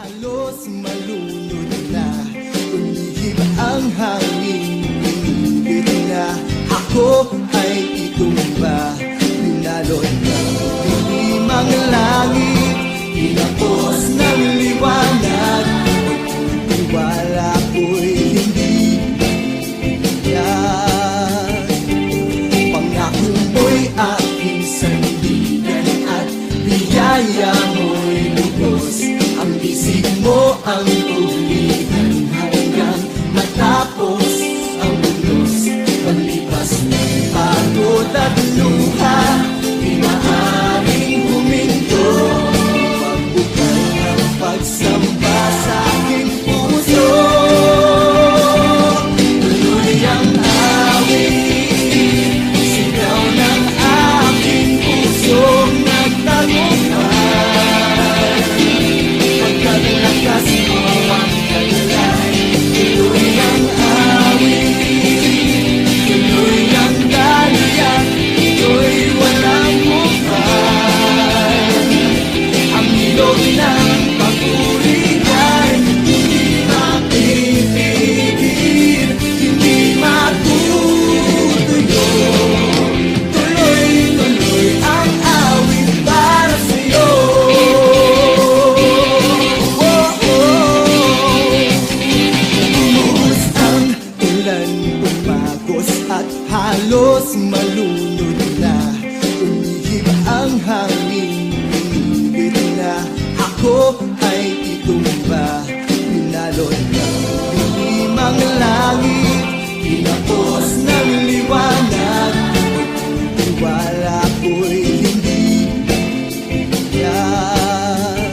Halos malunod na, umihip ang hangin, pinilit na ako ay itumba. Binalot ng dilimang langit, tinapos ng liwanag. Pagtitiwala ko'y hindi yan. Pangako mo'y aking sandigan at biyaya mo'y lubos. Ang bisig mo ang ulihan hanggang matapos ang unos. Paglipas ng pagod at luha, di maaaring huminto. Magbukal ng pagsamba sa aking puso. Tuloy ang awit, sigaw ng aking pusong nagtagumpay. Pagkalakas mo ang taglay, tuloy ang awit, tuloy ang dalian, ito'y walang hukay. Ang ilog ng papurihan, hindi mapipigil, hindi matutuyo. Tuloy-tuloy ang awit para sa'yo. Bumuhos ang ulan, umagos at halos malunod na. Umihip ang hangin, pinilit na ako ay itumba. Binalot ng dilimang langit, tinapos ng liwanag. Pagtitiwala ko'y hindi yan.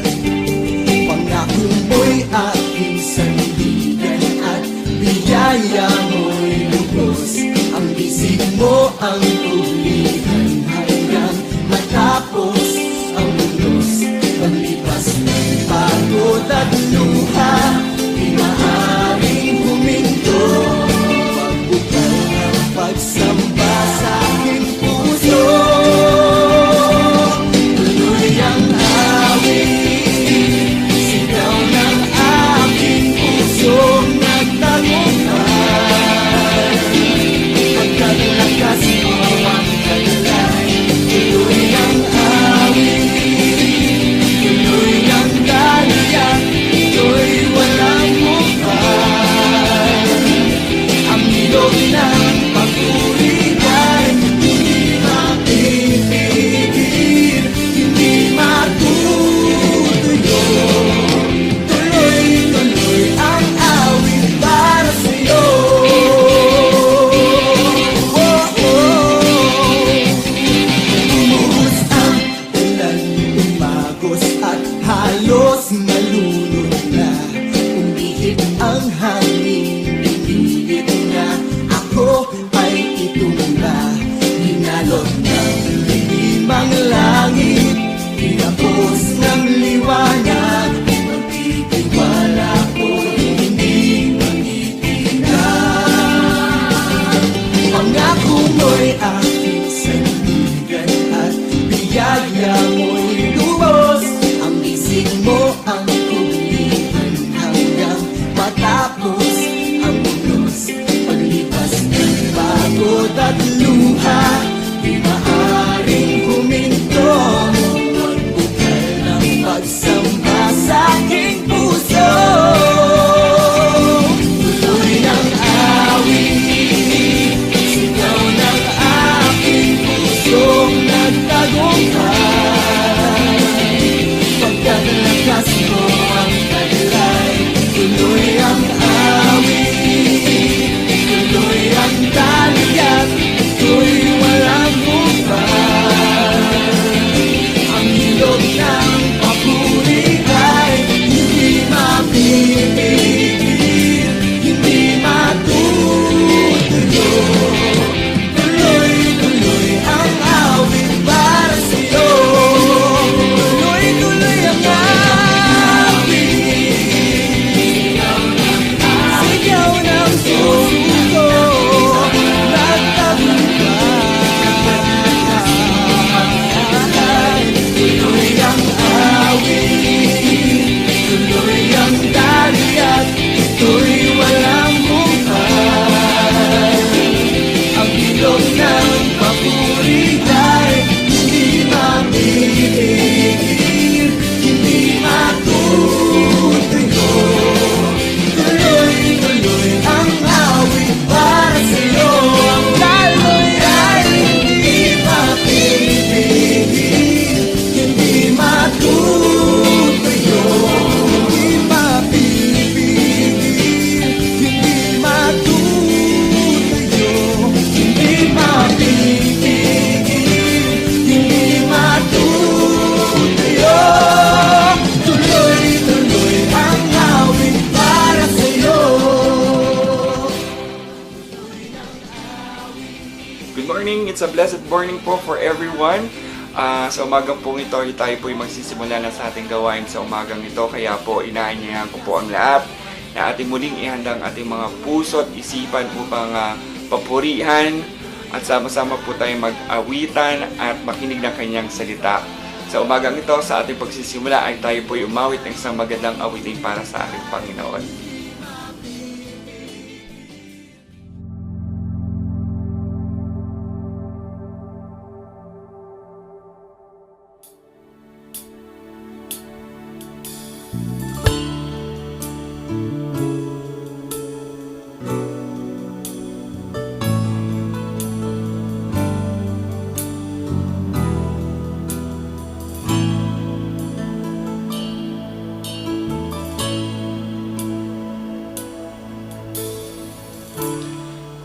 Pangako mo'y aking sandigan at biyaya mo'y lubos. Ang bisig mo ang ulihan hanggang matapos ang unos. Paglipas ng pagod at luha, di maaaring huminto. Magbukal ng pagsamba sa aking puso. Tuloy ang awit, sigaw ng aking pusong nagtagumpay. Pagkalakas mo ang taglay, tuloy ang awit, tuloy ang dalian, ito'y walang hukay. Ang ilog ng papurihan, hindi mapipigil, hindi matutuyo. Tuloy-tuloy ang awit para sa'yo. Bumuhos ang ulan, umagos at halos malunod na. Umihip ang hangin, pinilit na ako ay itumba. Hinalot ng dilimang langit, tinapos ng liwanag. Magtitiwala ko'y hindi matitinag. Pangako mo'y aking sandigan at biyaya mo'y lubos. Ang bisig mo ang ulihan hanggang matapos ang unos. Paglipas ng pagod at luha, di maaaring huminto. Magbukal ng pagsamba sa aking puso. Tuloy ang awit, sigaw ng aking pusong nagtagumpay. Pagkalakas mo ang taglay, tuloy ang awit, tuloy ang dalian, ito'y walang hukay. Ang ilog ng papurihan, hindi mapipigil, hindi matutuyo. Tuloy-tuloy ang awit para sa'yo. Tuloy-tuloy ang awit, a blessed morning po for everyone. Sa umagang po ito, tayo po magsisimula na sa ating gawain sa umagang ito. Kaya po, inaanyayahan ko po ang lahat na ating muling ihanda ang ating mga puso at isipan upang papurihan at sama-sama po tayo mag-awitan at makinig ng kanyang salita. Sa umagang ito, sa ating pagsisimula ay tayo po umawit ng isang magandang awitin para sa ating Panginoon.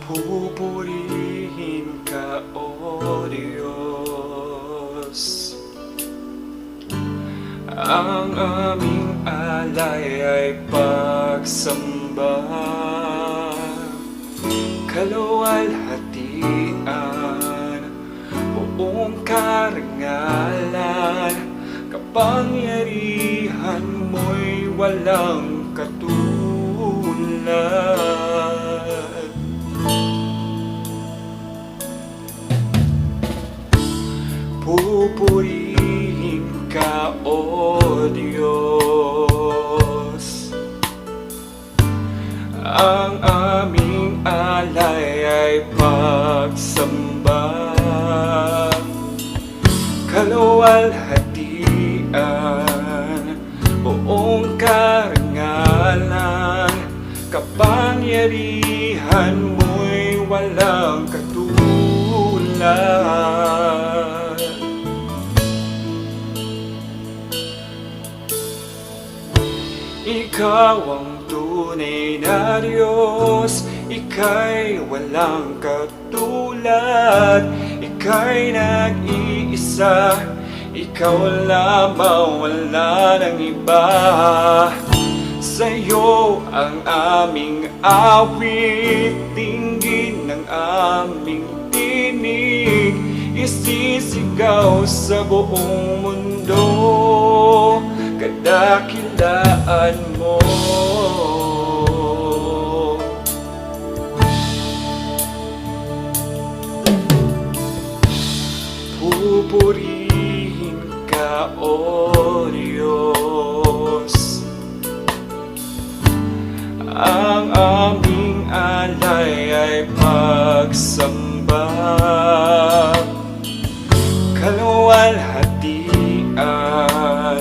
Pupurihin ka, O Diyos. Ang aming alay ay pagsamba, kaluwalhatian, buong karangalan, kapangyarihan mo'y walang katulad. Pupurihin ka, O Diyos. Ang aming alay ay pagsamba, kaluwalhatian, buong karangalan, kapangyarihan mo'y walang katulad. Ikaw ang tunay na Diyos, Ika'y walang katulad, Ika'y nag-iisa, Ikaw lamang, wala nang iba. Sa'yo ang aming awit, dinggin ng aming tinig, isisigaw sa buong mundo, kadakilaan mo. Pupurihin ka, O Diyos. Ang aming alay ay pagsamba, kaluwalhatian,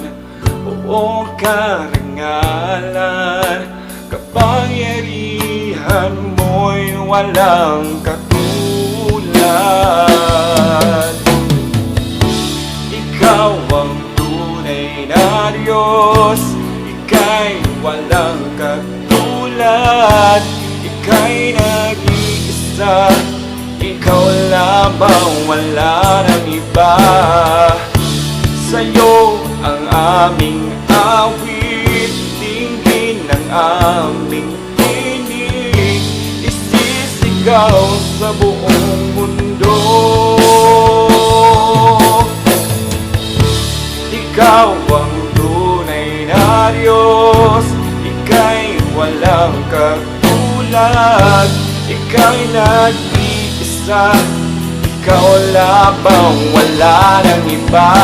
buong karangalan, kapangyarihan mo'y walang katulad. Ikaw ang tunay na Diyos, Ika'y walang katulad, Ika'y nag-iisa, Ikaw lamang, wala nang iba. Sa'yo ang aming awit, dinggin ng aming tinig, isisigaw sa buong mundo. Ikaw ang tunay na Diyos, Ika'y walang katulad, Ika'y nag-iisa, Ikaw lamang, wala nang iba.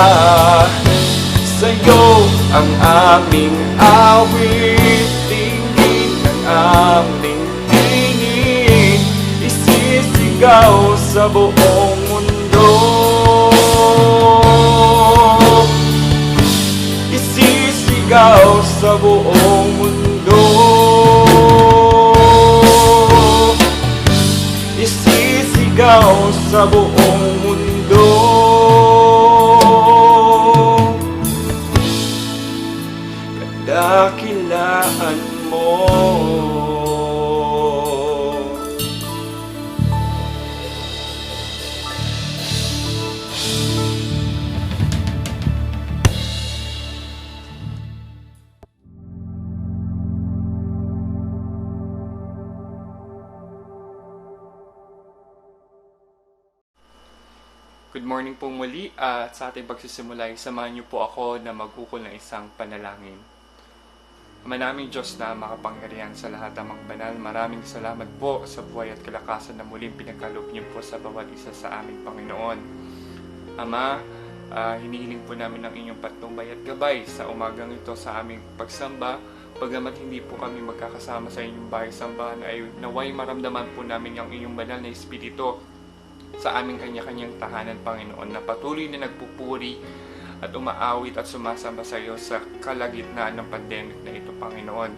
Sa'yo ang aming awit, dinggin ng aming tinig, isisigaw sa buong mundo. Isisigaw sa buong mundo. Isisigaw sa buong mundo. Kadakilaan mo. Good morning po muli at sa ating pagsisimula ay samahan niyo po ako na mag-ukol ng isang panalangin. Ama naming Diyos na makapangyarihan sa lahat amang banal, maraming salamat po sa buhay at kalakasan na muling pinagkaloob niyo po sa bawat isa sa aming Panginoon. Ama, hinihiling po namin ang inyong patnubay at gabay sa umagang ito sa aming pagsamba. Bagamat hindi po kami magkakasama sa inyong bahay-sambahan ay naway maramdaman po namin ang inyong banal na Espiritu sa aming kanya-kanyang tahanan, Panginoon, na patuloy na nagpupuri at umaawit at sumasamba sa iyo sa kalagitnaan ng pandemic na ito, Panginoon.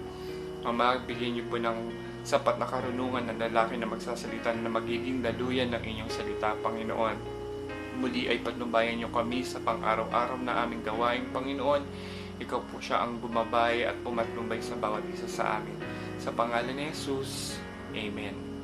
Ama, bigyan niyo po ng sapat na karunungan ng lalaki na magsasalita na magiging daluyan ng inyong salita, Panginoon. Muli ay patnubayan niyo kami sa pang-araw-araw na aming gawain, Panginoon. Ikaw po siya ang bumabay at pumatnumbay sa bawat isa sa amin. Sa pangalan ni Jesus, Amen.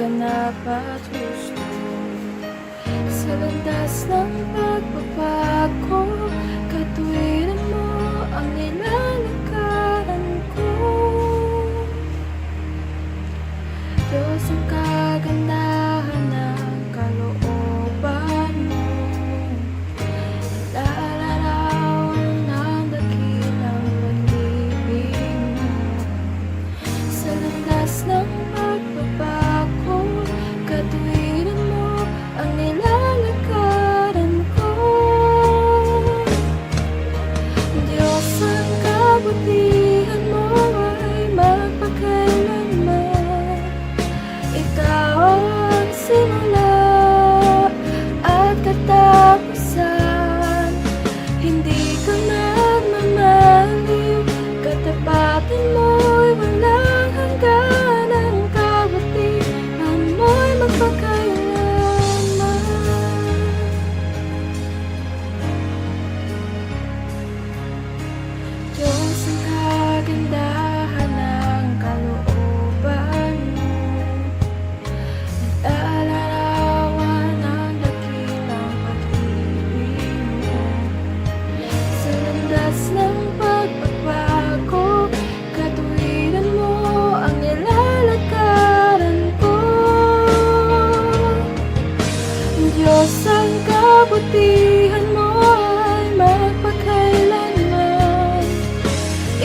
ganap at gusto. Sa landas ng pagbabago, katwiran mo ang nilalakaran ko. Diyos, ang kagandahan ng kalooban mo, lalarawan ng dakilang pag-ibig mo. Sa landas ng pagbabago, katwiran Diyos, ang kabutihan mo ay magpakailanman.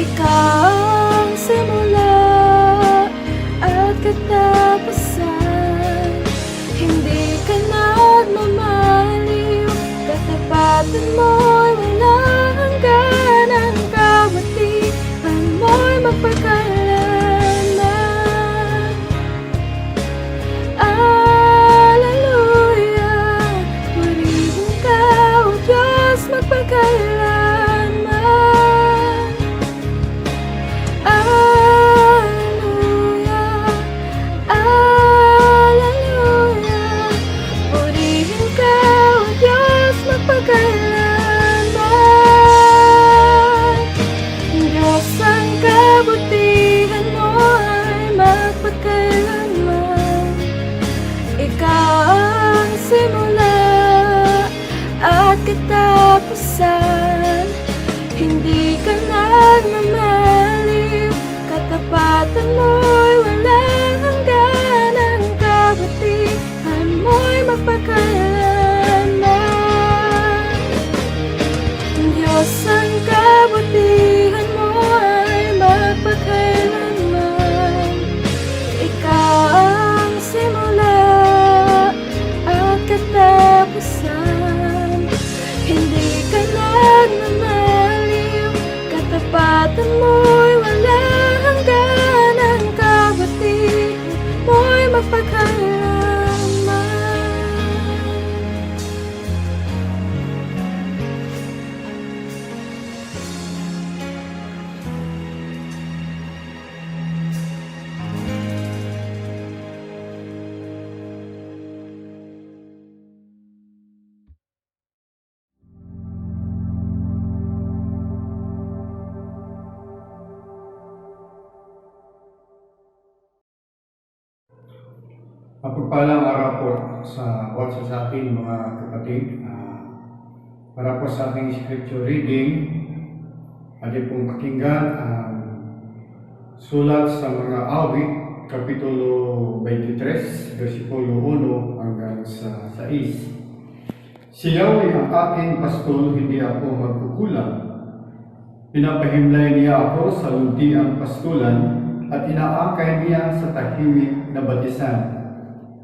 Ikaw ang simula at katapusan. Hindi ka nagmamaliw, katapatan mo'y walang hanggan. Ang kabutihan mo'y magpakailanman. Alleluia, purihin ka, O Diyos, magpakailanman. Alleluia, alleluia, purihin ka, O Diyos, magpakailanman. Diyos, ang kabutihan mo ay magpakailanman. Ikaw ang simula at katapusan. Hindi ka nagmamaliw, katapatan mo'y walang hanggan. Ang kabutihan mo'y magpakailanman. Diyos, ang kabutihan mo ay magpakailanman. Ikaw ang simula at katapusan. Hindi ka nagmamaliw, katapatan mo'y walang hanggan. Ang kabutihan mo'y magpakailanman. Mapagpalang araw po sa bawat sa ating mga kapatid. Para po sa ating scripture reading, atin pong pakinggan ang sulat sa mga awit, Kapitulo 23, versikulo 1 hanggang sa 6. Siyaw ay ang aking pastol, hindi ako magkukulang. Pinapahimlay niya ako sa luntiang pastulan at inaakay niya sa tahimik na batisan.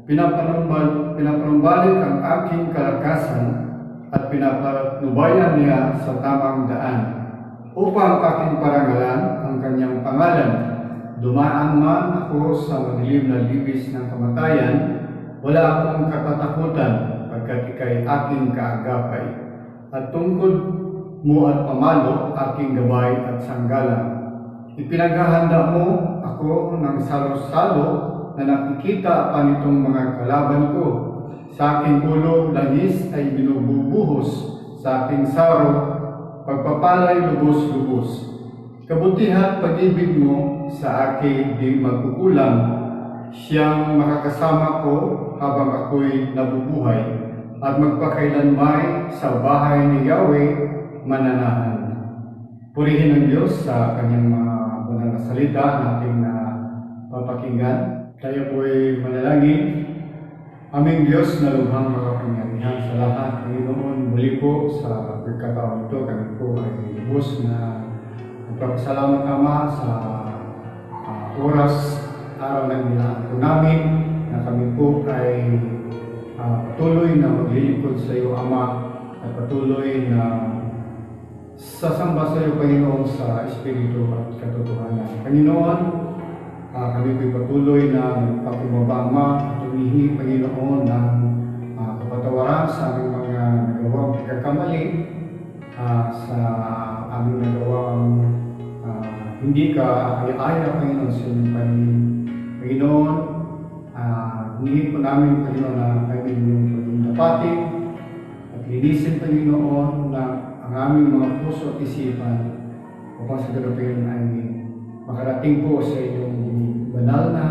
Pinapanumbalik ang aking kalakasan at pinapanubayan niya sa tamang daan, upang aking parangalan ang kanyang pangalan. Dumaan man ako sa madilim na libis ng kamatayan, wala akong katatakutan, pagkat ika'y aking kaagapay. At tungkod mo at pamalo, aking gabay at sanggala. Ipinaghahanda mo ako ng salo-salo na nakikita pa nitong mga kalaban ko. Sa aking ulo, langis ay binububuhos. Sa aking saro, pagpapalay lubos-lubos. Kabutihan pag-ibig mo sa akin di magkukulang. Siyang makakasama ko habang ako'y nabubuhay, at magpakailanmay sa bahay ni Yahweh mananahan. Purihin ang Diyos sa kanyang mga banal na salita nating papakinggan. Tayo po'y manalangin. Aming Diyos na lubhang makapangyarihan sa lahat, Panginoon, muli po sa pagkataon ito, kami po ay lubos na nagpapasalamat, Ama, sa oras, araw na nilaan po namin, na kami po ay patuloy na maglilingkod sa iyo, Ama, at patuloy na sasamba sa iyo, Panginoon, sa Espiritu at katotohanan. Panginoon, kami po'y patuloy na magpakumbaba, Ama, at humihingi, Panginoon, ng kapatawaran sa aming mga nagawang pagkakamali, sa aming nagawang hindi ka ay-aya, Panginoon, sa inyong Panginoon. Humihingi po namin, Panginoon, na kami yung pagdapatin at linisin, Panginoon, na ang aming mga puso at isipan, upang sa ganun ay makarating po sa inyong banal na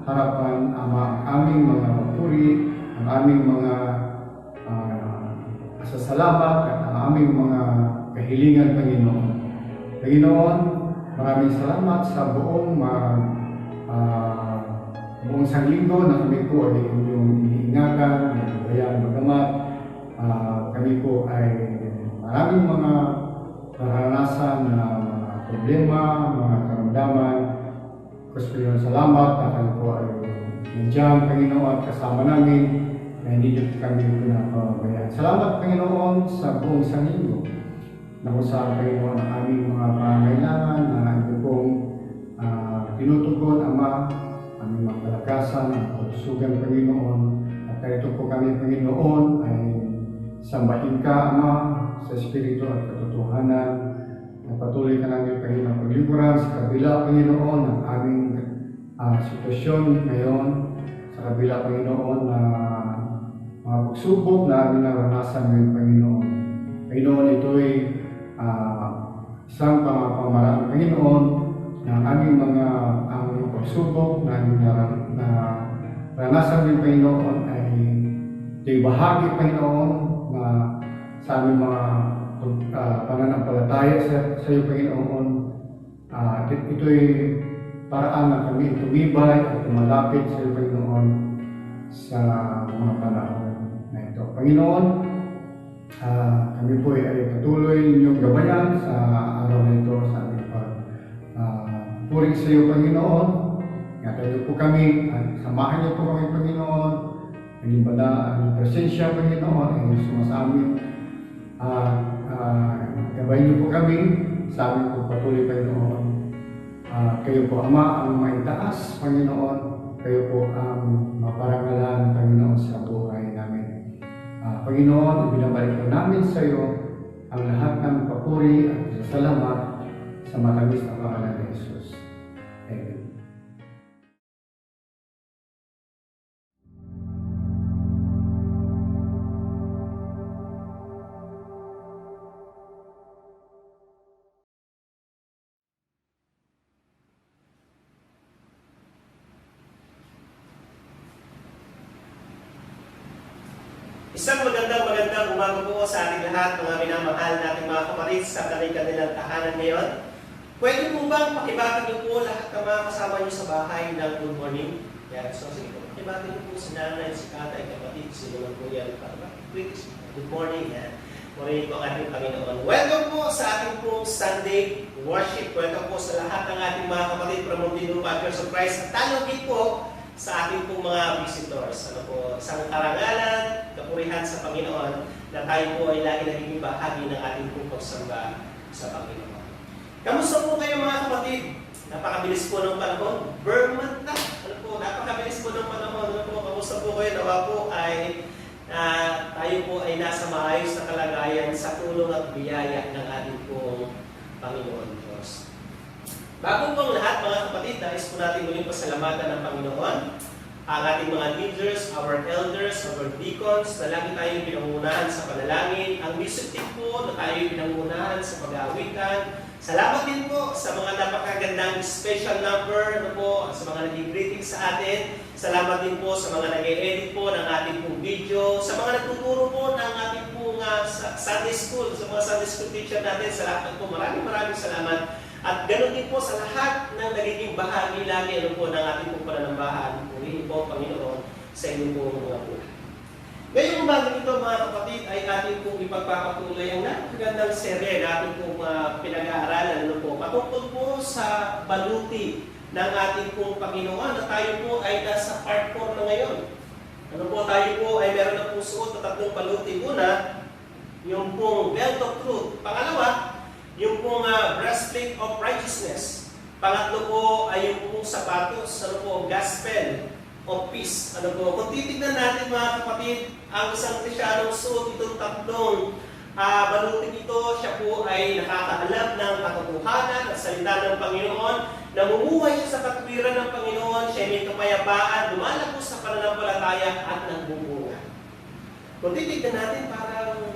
harapan, Ama, ang aming mga papuri, ang aming mga pasasalamat at ang aming mga kahilingan, Panginoon. Panginoon, maraming salamat sa buong sanglinggo na kami po ay inyong iniingatan, nagbayaan, kami po ay maraming mga naranasan na mga problema, mga karamdaman. Gusto ko yung salamat na kayo po ay nandiyan, Panginoon, kasama namin na hindi niyo kami pinapabayaan. Salamat, Panginoon, sa buong isang linggo na kung saan, Panginoon, ang aming mga pangailangan na ito pong tinutugon, Ama, aming mga kalakasan, ang pagsusugan, Panginoon. At ito po kami, Panginoon, ay sambahin ka, Ama, sa Espiritu at katotohanan. Na patuloy ka namin, Panginoon, paglingkuran sa kabila, Panginoon, ng aming sitwasyon ngayon, sa kabila, Panginoon, na mga pagsubok na aming naranasan ngayon, Panginoon. Panginoon, ito'y isang pamamaraan, Panginoon, ng aming mga pagsubok na aming naranasan ngayon, Panginoon, ay ito'y bahagi, Panginoon, na sa aming mga pananampalataya sa iyo, Panginoon. Ito'y paraan na kami tumibay at tumalapit sa iyo, Panginoon, sa mga panahon na ito. Panginoon, kami po ay patuloy ninyong gabayan sa araw na ito sa aming pagpuri sa iyo, Panginoon. Ingatan niyo po kami at samahan niyo po kami, Panginoon. Ang presensya, Panginoon, ay sumasamin. Gabayan niyo po kami sa aming pagpatuloy, Panginoon. Kayo po, Ama, ang maitaas, Panginoon. Kayo po ang maparangalan, Panginoon, sa buhay namin. Panginoon, ibinabalik po namin sa iyo ang lahat ng papuri at salamat sa matamis na pangalan ni Jesus. Amen. Isang magandang umaga po sa ating lahat, mga minamahal nating mga kapatid sa kanilang tahanan ngayon. Pwede po bang pakibati niyo po lahat ng mga kasama niyo sa bahay ng good morning? Yan, so sige po, pakibati niyo po si nanay, si tatay, kapatid, si mga kuya, good morning. Yan. Morning po ang ating Panginoon. Welcome po sa ating pong Sunday worship. Welcome po sa lahat ng ating mga kapatid from Muntinlupa Fathers of Christ. At talagin po sa ating pong mga visitors. Ano po, isang karangalan, kapurihan sa Panginoon na tayo po ay lagi nagiging bahagi ng ating pong pagsamba sa Panginoon. Kamusta po kayo mga kapatid? Napakabilis po ng panahon. Burn na. Ano po, napakabilis po ng panahon. Ano po, kamusta po kayo? Nawa po ay tayo po ay nasa maayos na kalagayan sa tulong at biyaya ng ating pong Panginoon Diyos. Bago po ang lahat mga kapatid, nais po natin muling pasalamatan ng Panginoon, ang ating mga leaders, our elders, our deacons, na lagi tayong pinangunahan sa panalangin, ang music team po na tayo pinangunahan sa pag-aawitan. Salamat din po sa mga napakagandang special number, ano po, sa mga nag-greeting sa atin. Salamat din po sa mga nag-edit po ng ating pong video, sa mga nagtuturo po ng ating pong Sunday School, sa mga Sunday School teacher natin. Salamat po, maraming salamat. At ganoon din po sa lahat ng nagiging bahagi lagi ano po ng ating pong pananambahan. Purihin po, Panginoon, sa inyong pong mga po. Ngayong umaga nito mga kapatid ay ating pong ipagpapatuloy ang napakagandang serye na ating pong pinag-aaralan ano po, patungkol po sa baluti ng ating pong Panginoon na tayo po ay nasa part 4 na ngayon. Ano po, tayo po ay meron na po suot na tatlong baluti. Una, yung pong belt of truth. Pangalawa, yung pong breastplate of righteousness. Pangatlo po ay yung pong sapatos, ano po, gospel of peace. Ano po, kung titignan natin mga kapatid, ang isang Kristiyanong suot itong tatlong balutin ito, siya po ay nakakaalam ng katotohanan at salita ng Panginoon, namumuhay siya sa katwiran ng Panginoon, siya may kapayapaan, lumalabos sa pananampalataya at nagbubunga. Kung titignan natin,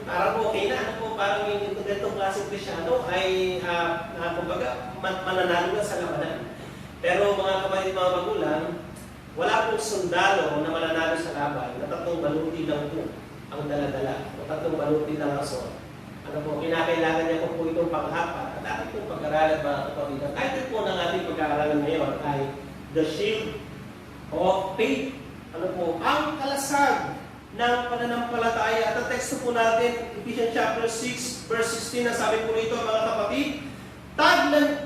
parang okay na, ano po, parang yung ganitong klaseng Kristyano ay kumbaga mananalo na sa labanan. Pero mga kapatid, mga magulang, wala pong sundalo na mananalo sa laban na tatlong baluti lang po ang dala-dala o tatlong baluti lang ang sword. Ano po, kinakailangan niya po itong panghapat at ating pong pag-aralan mga kapatid. Ang title po ng ating pag-aaralan ngayon ay The Shield of Faith. Ano po, ang kalasag ng pananampalataya. At ang teksto po natin, Ephesians chapter 6, verse 16, na sabi po rito, mga kapatid,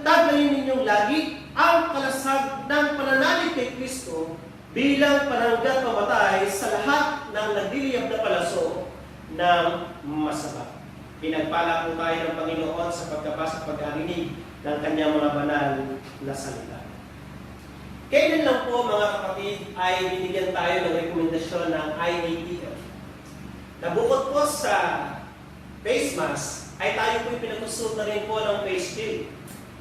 taglayin ninyong lagi ang kalasag ng pananalig kay Kristo bilang pananggat pamatay sa lahat ng nagliliyab na palaso ng masama. Pinagpala po tayo ng Panginoon sa pagkabasa at pag-arinig ng kanyang mga banal na salita. Kailan lang po, mga kapatid, ay binigyan tayo ng rekomendasyon ng IATF. Nabukod po sa face mask, ay tayo po pinag-usod na rin po ng face shield.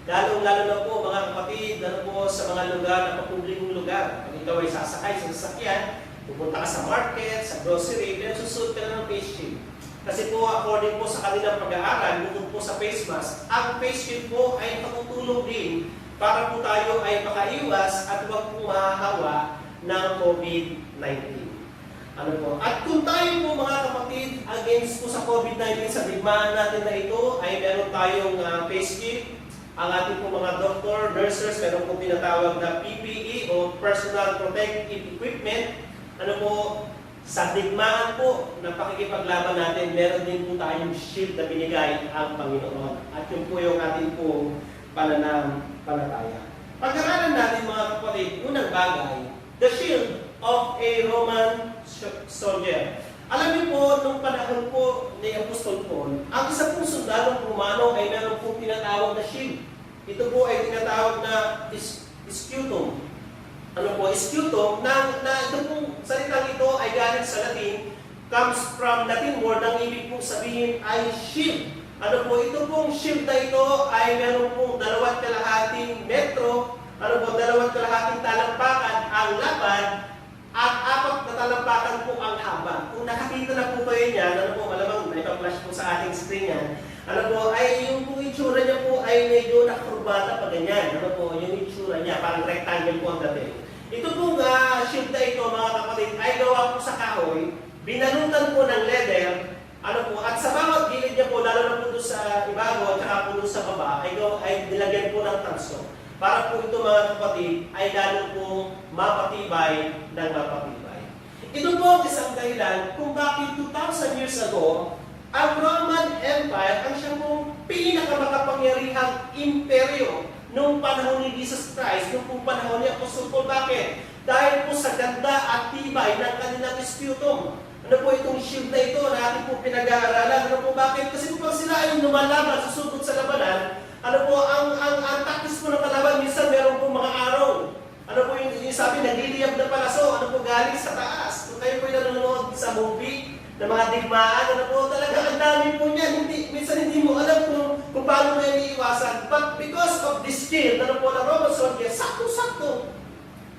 Lalong-lalo na po, mga kapatid, po sa mga lugar na papublikong lugar. Pag ikaw ay sasakay sa sasakyan, pupunta ka sa market, sa grocery, pinagsusud ka na ng face shield. Kasi po, according po sa kanilang pag-aaral, bukod po sa face mask, ang face shield po ay matutulong din para po tayo ay makaiwas at huwag po mahahawa ng COVID-19. Ano po? At kung tayo po, mga kapatid, against po sa COVID-19, sa digmaan natin na ito, ay meron tayong face shield. Ang ating po mga doctor, nurses, meron po tinatawag na PPE o Personal Protective Equipment. Ano po? Sa digmaan po ng pakikipaglaban natin, meron din po tayong shield na binigay ang Panginoon. At yun po yung ating po pananampalataya. Pag-aralan natin, mga kapatid, unang bagay, the shield of a Roman soldier. Alam niyo po, nung panahon po ni Apostol Paul, ang isa pong sundalong Romano ay meron pong tinatawag na shield. Ito po ay tinatawag na scutum. Ano po, scutum, na ito pong salitang ito ay galing sa Latin, comes from Latin word, ang ibig pong sabihin ay shield. Ano po, ito pong shield na ito ay meron pong 2.5 metro, ano po, 2.5 talampakan ang lapad, at 4 na talampakan po ang haba. Kung nakakita na po kayo niyan, ano po, malamang may pa-flash po sa ating screen yan, ano po, ay yung po itsura niya po ay medyo nakakurbata pa ganyan. Ano po, yung itsura niya, parang rectangle po ang dating. Ito pong shield na ito, mga kapatid, ay gawa po sa kahoy, binalutan po ng leather, ano po, at sa bawat gilid niya po, lalo na po doon sa ibabaw at saka po doon sa baba, ay nilagyan po ng tanso. Para po ito, mga kapatid, ay lalo po mapatibay ng mapatibay. Ito po ang isang dahilan kung bakit 2,000 years ago, ang Roman Empire ang siyang pong pinakamakapangyarihang imperyo nung panahon ni Jesus Christ, nung panahon ni Apostol Paul. Bakit? Dahil po sa ganda at tibay ng kanilang sputum. Ano po itong shield na ito na ating po pinag-aaralan? Ano po bakit? Kasi po pag sila ay lumalaban, susugod sa labanan, ano po, ang taktis po ng kalaban, minsan meron po mga araw. Ano po yung sabi, nagliliyab na palaso, ano po galing sa taas. Kung kayo po yung nanonood sa movie, ng mga digmaan, ano po, talaga ang dami po niyan. Minsan hindi mo alam kung paano mo yan iiwasan. But because of this skill, ano po, na Roman soldier, sakto-sakto.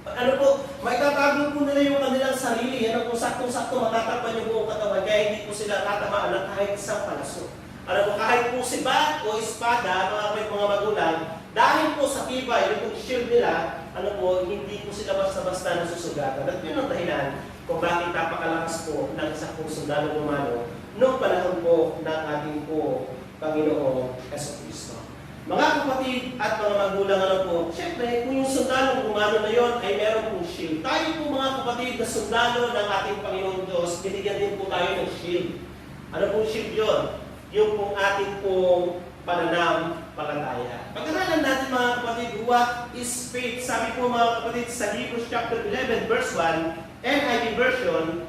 Ano po, maitatago po nila yung kanilang sarili. Ano po, sakto-sakto matatakpan yung buong katawan. Kaya hindi po sila tatamaan ng kahit isang palaso. Ano po, kahit po si bat o espada, mga magulang, dahil po sa tibay, yung shield nila, ano po, hindi po sila basta-basta nasusugatan. At yun ang dahilan kung bakit napakalakas po ng isang pong sundalo Romano noong panahon po ng ating po Panginoong Jesucristo. Mga kapatid at mga magulang, ano po, syempre, kung yung sundalo Romano na yon ay meron pong shield. Tayo po, mga kapatid, na sundalo ng ating Panginoong Diyos, binigyan din po tayo ng shield. Ano pong shield yun? Yung pong ating pong pananampalataya. Pag-aralan natin, mga kapatid, what is faith? Sabi po, mga kapatid, sa Hebrews chapter 11 verse 1, NIV version,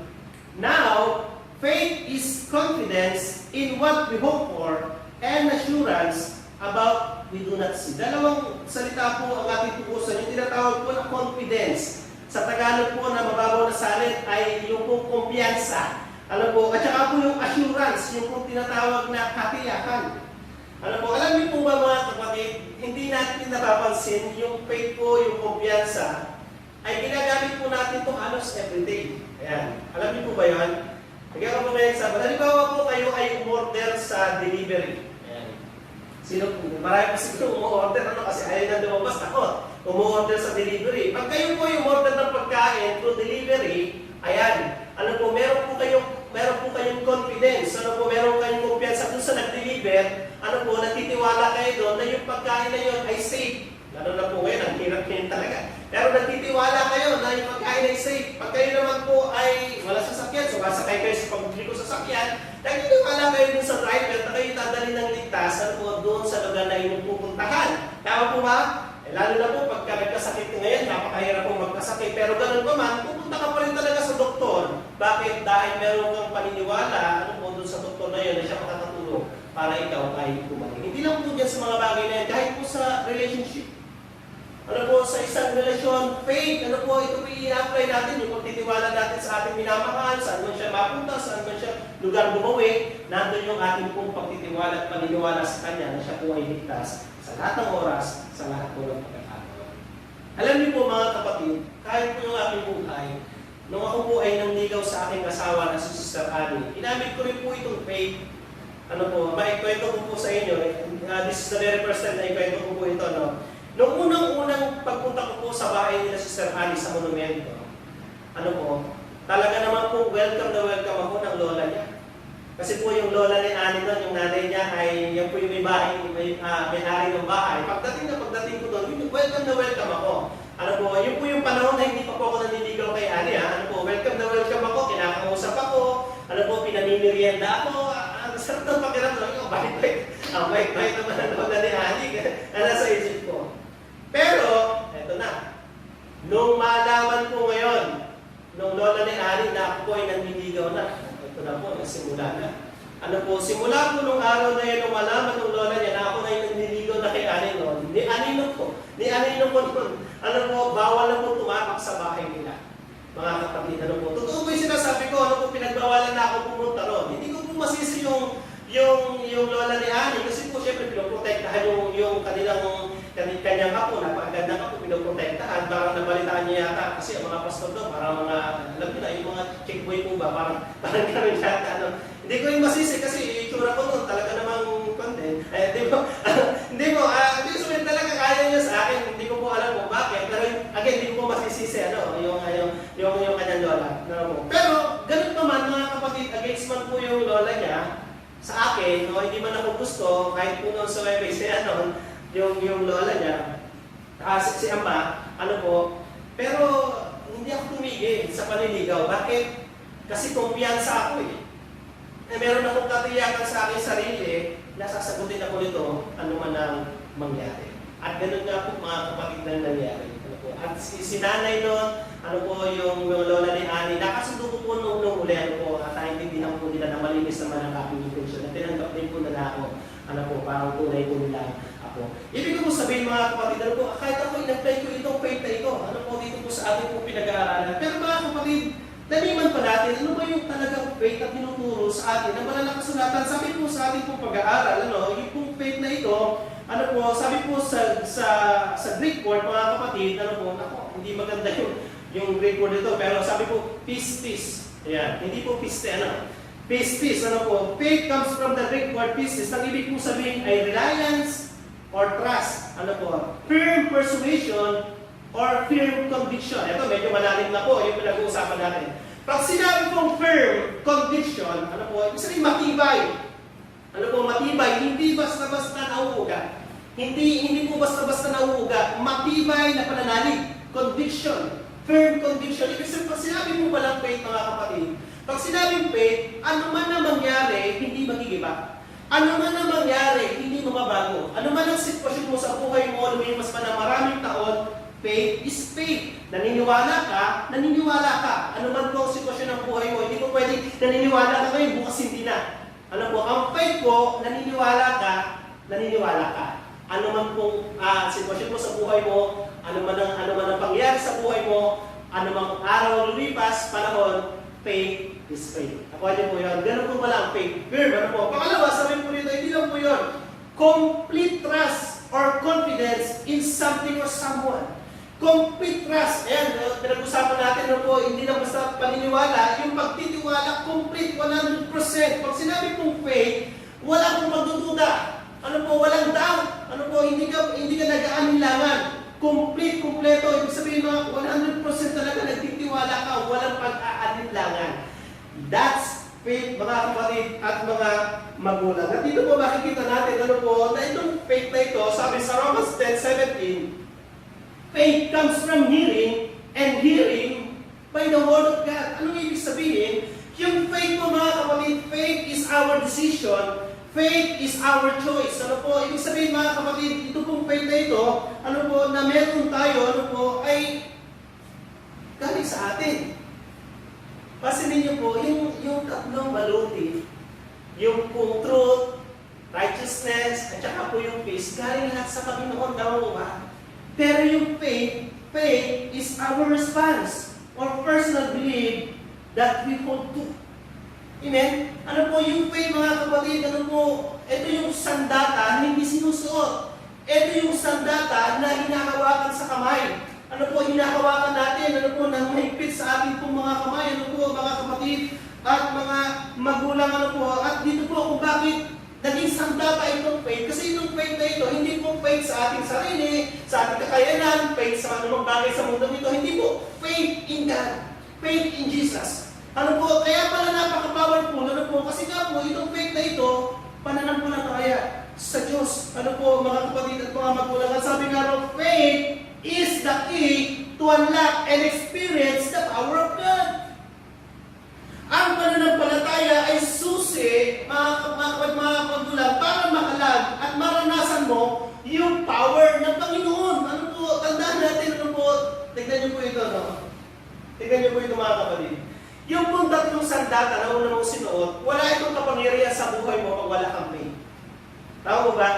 now faith is confidence in what we hope for and assurance about we do not see. Dalawang salita po ang ating tukusan. Yung tinatawag po na confidence. Sa Tagalog po na mababaw na salit ay yung pong kumpiyansa. Alam po, at saka po yung assurance, yung pong tinatawag na katiyakan. Alam po, alam niyo po ba, mga kapatid, hindi natin napapansin yung faith po, yung kumpiyansa, ay ginagamit po natin ito halos everyday. Ayan. Alam niyo po ba yan? Nagyan ko po na example. Halimbawa po kayo ay umorder sa delivery. Ayan. Sino po? Marami po siguro umorder. Ano? Kasi ayaw na lumabas ako. Umorder sa delivery. Pag kayo po ay umorder ng pagkain through delivery, ayan. Ano po, meron po kayong confidence. Ano po, meron kayong kumpiyansa dun sa nag-deliver. Ano po, natitiwala kayo doon na yung pagkain na yun ay safe. Lalo na po ngayon, ang hirap ngayon talaga. Pero nagtitiwala kayo na yung pagkain ay safe. Pag kayo naman po ay wala sasakyan, sumasakay kayo sa pagbibigo sa sasakyan, nagtitiwala kayo dun sa driver na kayo dadali ng ligtas at po doon sa lugar na inyong pupuntahan. Tama po ba? Lalo na po pagka nagkasakit ngayon, napakahirap po magkasakit. Pero ganun pa man, pupunta ka pa rin talaga sa doktor. Bakit? Dahil meron kang paniniwala doon sa doktor na yun na siya makakatulong para ikaw ay gumaling. Hindi lang po dyan sa mga bagay na yan, kahit po sa relationship. Sa isang relasyon, faith, ito po i-apply natin, yung pagtitiwala natin sa ating minamahal, saan man siya mapunta, saan man siya lugar bumawi, nandun yung ating pong pagtitiwala at paniniwala sa Kanya na siya po ay ligtas sa lahat ng oras, sa lahat po ng pagkakataon. Alam niyo po mga kapatid, kahit po yung aking buhay, nung ako po ay nangligaw sa aking asawa na si Sister Annie, inamit ko rin po itong faith. Maikwento ko po sa inyo, this is the very first time na ikwento ko po ito, no? Noong unang pagpunta ko po sa bahay nila Sister Annie sa monumento, talaga naman po welcome na welcome ako ng lola niya. Kasi po yung lola ni Annie doon, yung nanay niya ay yan po yung may-ari ng bahay. Pagdating ko doon, welcome na welcome ako. Yun po yung panahon na hindi pa po ako naniligaw kay Annie. Welcome na welcome ako, kinakausap ako, pinamimerienda ako. Ang sarap ng pakiramdam, bait-bait naman ang lola ni Annie. Nasa isip ko. Pero, eto na. Nung malaman ko ngayon, nung lola ni Annie na ako po ay nanliligaw na, ito na po, nagsimula na. Simula po nung araw na yun, nung malaman ng lola niya na ako na yung nanliligaw na kay Annie noon, ni Annie po noon, bawal na po tumapak sa bahay nila. Mga kapatid, totoo po yung sinasabi ko, pinagbawalan na ako pumunta ron. Hindi ko po masisi yung lola ni Annie, kasi po syempre pinoprotektahan yung kanyang apo, napakaganda apo, pinoprotektahan. Parang nabalitaan niya yata, kasi ang mga pastor doon, parang mga, alam niyo na, yung mga chick boy po ba, parang kami yata, Hindi ko yung masisi kasi itsura ko noon, talaga namang content. Hindi ko sabihin talaga kaya niya sa akin, hindi ko po alam kung bakit. Pero again, hindi ko po masisisi, yung kanyang lola. Pero, ganun naman mga kapatid, against man po yung lola niya, sa akin, hindi man ako gusto, kahit po noon sa webpage, yung lola niya, si ama, pero hindi ako tumigil sa paniligaw. Bakit? Kasi kumpiyansa ako meron akong katiyakan sa aking sarili, nasasagutin ako nito, ano man ang mangyari. At ganun nga po mga kapatid na nangyari. At si nanay noon, yung lola ni Annie, nakasundo ko po nung uli, at naintindihan po nila na malinis naman ang aking intensyon. At tinanggap din po nila ako, parang tunay po nila ako. Ibig ko po sabihin mga kapatid, kahit ako in-apply ko itong faith na ito, dito po sa ating po pinag-aaralan. Pero mga kapatid, naliman pa natin, ano ba yung talagang faith na tinuturo sa atin na wala nakasulatan? Sabi po sa ating pong pag-aaral, yung pong faith na ito, sabi po sa Greek word, mga kapatid, hindi maganda yung Greek word ito, pero sabi po, pistis. Ayan, hindi po piste, pistis, faith comes from the Greek word pistis. Ang ibig po sabihin ay reliance or trust. Firm persuasion or firm conviction. Ito, medyo malalim na po yung pinag-uusapan natin. Pag sinabi pong firm conviction, ibig sabihin matibay. Matibay, hindi basta-basta nauugat. Hindi po basta-basta nauugat. Matibay na pananalig. Conviction. Firm conviction. Ibig sabihin, pag sinabi mo palang faith, mga kapatid, pag sinabing faith, ano man na mangyari, hindi magigiba. Ano man na mangyari, hindi mababago. Ano man ang sitwasyon mo sa buhay mo, lumimas pa na maraming taon, faith is faith. Naniniwala ka. Ano man po ang sitwasyon ng buhay mo, hindi ko pwedeng naniniwala ka ngayon, bukas hindi na. Ang faith ko, naniniwala ka. Ano man pong sitwasyon mo sa buhay mo, ano man ang pangyayari sa buhay mo, ano mang araw lumipas, panahon, faith is faith. Ako niyo po yun. Ganun po pala ang faith. Pangalawa, sabi po nito, hindi lang po yun. Complete trust or confidence in something or someone. Complete trust. Ayan, pinag-usapan natin hindi lang basta paniniwala, yung pagtitiwala, complete, 100%. Pag sinabi pong faith, wala pong magdududa. Walang doubt. Hindi ka nag-aalinlangan. Complete, kumpleto. Ibig sabihin mga 100% talaga nagtitiwala ka, walang pag-aalinlangan. That's faith, mga kapatid at mga magulang. At dito po makikita natin, na itong faith na ito, sabi sa Romans 10:17, Faith comes from hearing, and hearing by the Word of God. Anong ibig sabihin? Yung faith mo mga kapatid, faith is our decision, faith is our choice. Ano po? Ibig sabihin mga kapatid, ito pong faith na ito, ano po, na meron tayo, ano po, ay galing sa atin. Pansinin niyo po, yung tatlong baluti, yung pong truth, righteousness, at saka po yung peace, galing lahat sa Panginoon daw ba? Pero yung faith is our response or personal belief that we hold to. Amen? Ano po yung faith mga kapatid? Ano po? Ito yung sandata na hindi sinusuot. Ito yung sandata na hinahawakan sa kamay. Ano po hinahawakan natin? Ano po nang mahigpit sa ating pong mga kamay? Ano po mga kapatid at mga magulang? Ano po? At dito po kung bakit naging sandata itong faith. Kasi itong faith na ito, hindi po faith sa ating sarili, sa ating kakayanan, faith sa anumang bagay sa mundo ito. Hindi po faith in God. Faith in Jesus. Ano po, kaya pala napaka-powerful, ano po, kasi nga po, itong faith na ito, pananampalataya sa Diyos. Ano po, mga kapatid at mga magulang, at sabi nga raw, faith is the key to unlock and experience the power of God. Ang pananampalataya ay susi, mga magulang, para makalag at maranasan mo yung power ng Panginoon. Ano po, tandaan natin, ano po, tignan niyo po ito, no? Tignan niyo po ito mga kapatid. Yung pong tatlong sandata na una mong sinuot, wala itong kapangyarihan sa buhay mo pag wala kang faith. Tama mo ba?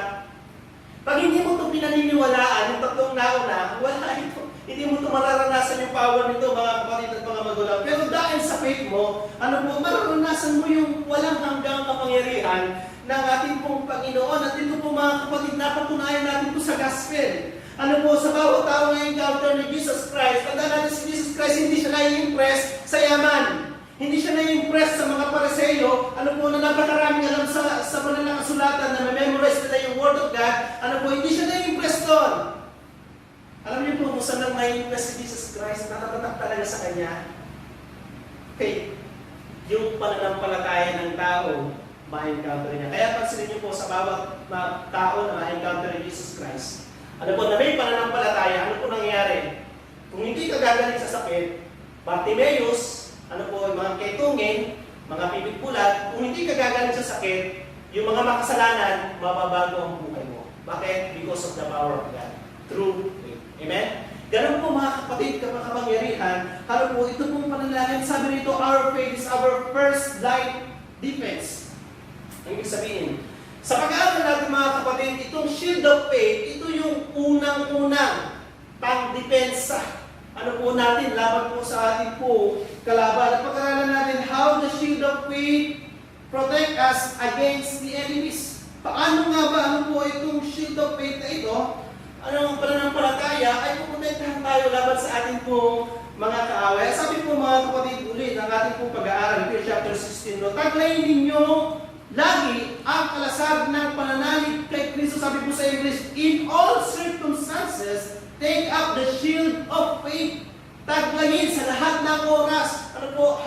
Pag hindi mo itong pinaniniwalaan, yung tatlong nauna, wala ito. Hindi mo ito mararanasan yung power nito, mga kapatid at mga magulang. Pero dahil sa faith mo, ano po, mararanasan mo yung walang hanggang kapangyarihan ng ating pong Panginoon. At ito po mga kapatid, napatunayan natin ito sa gospel. Ano po, sa bawat tao na encounter ni Jesus Christ, tandaan natin si Jesus Christ, hindi siya na-impress sa yaman. Hindi siya na-impress sa mga Pariseo, ano po, na napakaraming alam sa mga kasulatan na memorize nila yung Word of God, ano po, hindi siya na-impress doon. Alam niyo po kung saan lang na-impress si Jesus Christ, nakatatak talaga sa Kanya. Faith. Yung pananampalataya ng tao, ma-encounter niya. Kaya pansinin niyo po sa bawat tao na ma-encounter ni Jesus Christ, ano po, na may pananampalataya, ano po nangyayari? Kung hindi ka gagaling sa sakit, Bartimeus, ano po, mga ketungin, mga pipigpulat, kung hindi ka gagaling sa sakit, yung mga makasalanan, mababago ang buhay mo. Bakit? Because of the power of God. Through faith. Amen? Ganun po mga kapatid, kapangyarihan, ano po, ito pong panalangin, sabi nito, our faith is our first line defense. Ang ibig sabihin, sa pag-aaral natin mga kapatid, itong shield of faith, ito yung unang-unang pang-depensa. Ano po natin, laban po sa ating po kalaban. At pag-aaralan natin, how the shield of faith protect us against the enemies. Paano nga ba, ano po itong shield of faith na ito? Ano ang pananampalataya ay puprotektahan tayo laban sa ating po mga kaaway. Sabi po mga kapatid ulit, ang ating po pag-aaral, Peter chapter 16, no, taglayin ninyo lagi ang kalasag ng pananalig kay Kristo. Sabi po sa English, in all circumstances, take up the shield of faith. Taglayin sa lahat ng oras. Ano po?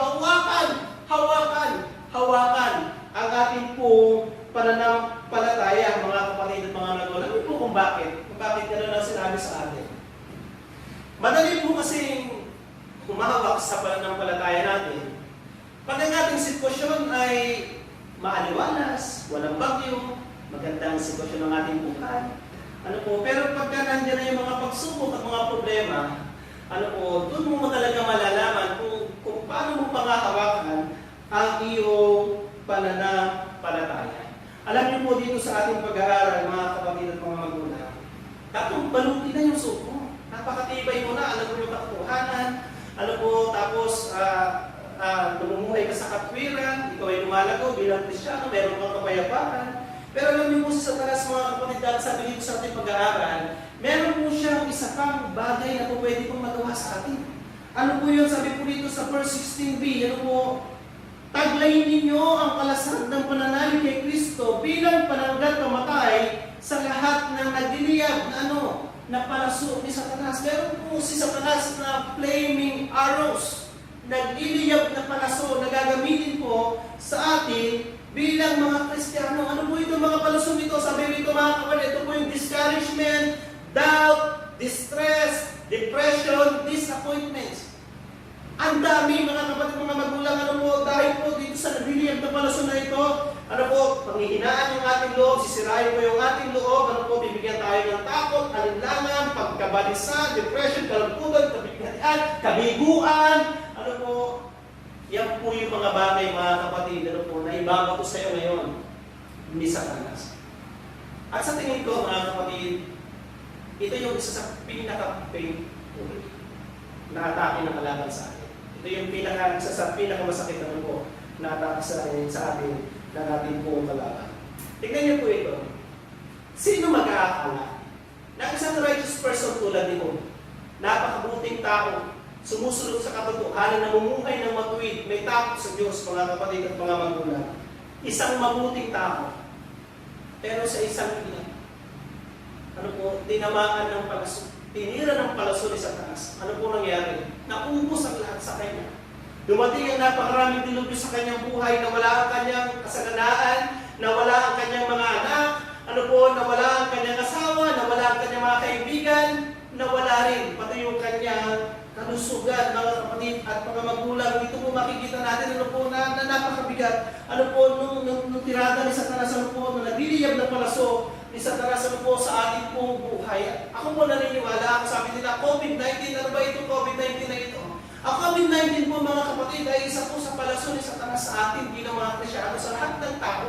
Hawakan ang ating pong pananampalataya, mga kapatid at mga magulang. Alam po kung bakit? Kung bakit gano'n ang sinabi sa atin. Madali po kasing humahawak sa pananampalataya natin. Pag ang ating sitwasyon ay maaliwalas, walang bagyo, magandang sitwasyon ng ating buhay. Ano po, pero pagka nandiyan na yung mga pagsubok at mga problema, ano po, doon mo talaga malalaman kung paano mo pangahawakan ang iyong pananampalataya. Alam niyo po dito sa ating pag-aaral, mga kapatid at mga magulang, tatlong baluti na yung suko. Napakatibay mo na, alam mo yung katotohanan, ano po, tapos lumumuhay ka sa katwiran, ikaw ay lumalago bilang Kristiyano, meron kang kapayapaan. Pero alam niyo po si Satanas, mga kapatid, dahil sabi dito sa ating pag-aaral, meron po siyang isa pang bagay na po pwede pong magawa sa atin. Ano po yun? Sabi po dito sa verse 16b, ano po, taglayin ninyo ang kalasag ng pananalig kay Kristo bilang pananggat pamatay sa lahat ng nagliliyab na na palaso ni Satanas. Meron po si Satanas na flaming arrows, nagliliyab na palaso na gagamitin po sa atin bilang mga Kristiyano. Ano po ito mga palusong ito? Sabi rito mga kapatid, ito po yung discouragement, doubt, distress, depression, disappointments. Ang dami mga kapatid, mga magulang, ano po, dahil po dito sa nabiliyag na palasyon na ito, ano po, panghihinaan yung ating loob, sisirain po yung ating loob, ano po, bibigyan tayo ng takot, alinlangan, pagkabalisa, depression, kalungkutan, kabighatian, kabiguan, ano po, yan po yung mga bagay, mga kapatid, ano po, na ibabato sa iyo ngayon, hindi Satanas. At sa tingin ko, mga kapatid, ito yung isa sa pinaka-painful na atake ng kalaban sa atin. Ito yung isa sa pinakamasakit na po na atake sa atin na natin po kalaban. Tignan niyo po ito. Sino mag-aakala na isang righteous person tulad ni Job, napakabuting tao, sumusunod sa katotohanan, namumuhay ng matuwid, may takot sa Diyos, mga kapatid at mga magulang. Isang mabuting tao. Pero sa isang tinamaan ng palaso, tinira ng palaso ni Satanas. Ano po nangyari? Naubos ang lahat sa kanya. Dumating ang napakaraming dilubyo sa kanyang buhay, na wala ang kanyang kasaganaan, na wala ang kanyang mga anak, na wala ang kanyang asawa, na wala ang kanyang mga kaibigan, na wala rin pati yung kanyang kalusugan, mga kapatid at mga magulang. Dito po makikita natin na napakabigat. Nung tirada ni Satanas, nung nagdiliyab na palaso ni Satanas po sa ating pong buhay. Ako po naniniwala, ako sabi nila, COVID-19, ano ba ito COVID-19 na ito? Ang COVID-19 po mga kapatid ay isa po sa palaso ni Satanas sa atin bilang mga Kristyano, sa lahat ng tao.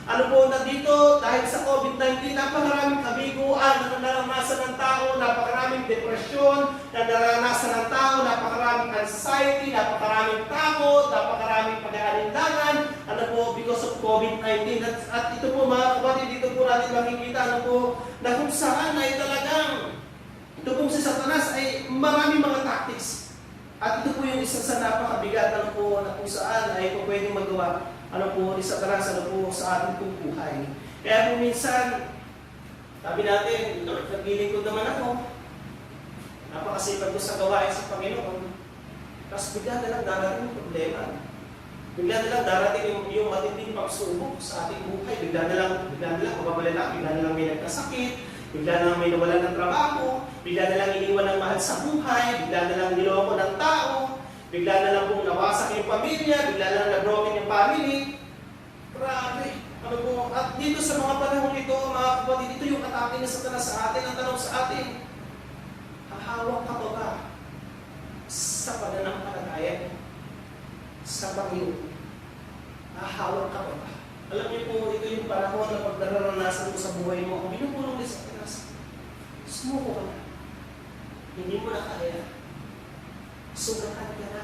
Na dito, dahil sa COVID-19, napakaraming kabiguan na naranasan ng tao, napakaraming depresyon na naranasan ng tao, napakaraming anxiety, napakaraming takot, napakaraming pag-aalinlangan, because of COVID-19. At ito po mga kapatid, dito po natin makikita, na kung saan ay talagang, ito po si Satanas ay maraming mga tactics. At ito po yung isa sa napakabigat, na kung saan ay pwedeng magawa ni Satanas, sa ating pong buhay. Kaya po minsan, sabi natin, Lord, naglilingkod naman ako. Napakasipag ko sa gawain sa Panginoon. Tapos bigla na lang darating yung problema. Bigla na lang darating yung matinding pagsubok sa ating buhay. Bigla na lang mababalala, bigla na lang may nagkasakit, bigla na lang may nawalan ng trabaho, bigla na lang iniwan ng mahal sa buhay, bigla na lang niloko ng tao, bigla na lang kung nawasak yung pamilya, bigla na lang nag-broken yung family. Grabe. At dito sa mga panahon ito, mga kapatid, dito yung atake ni Satanas sa atin. Ang tanong sa atin, hahawak ka ba sa pananampalataya sa Panginoon? Hahawak ka ba? Alam niyo po, ito yung panahon na pag nararanasan mo sa buhay mo, kung binupulong ni Satanas, sumuko ka na. Hindi mo na kaya. Sugatan ka na.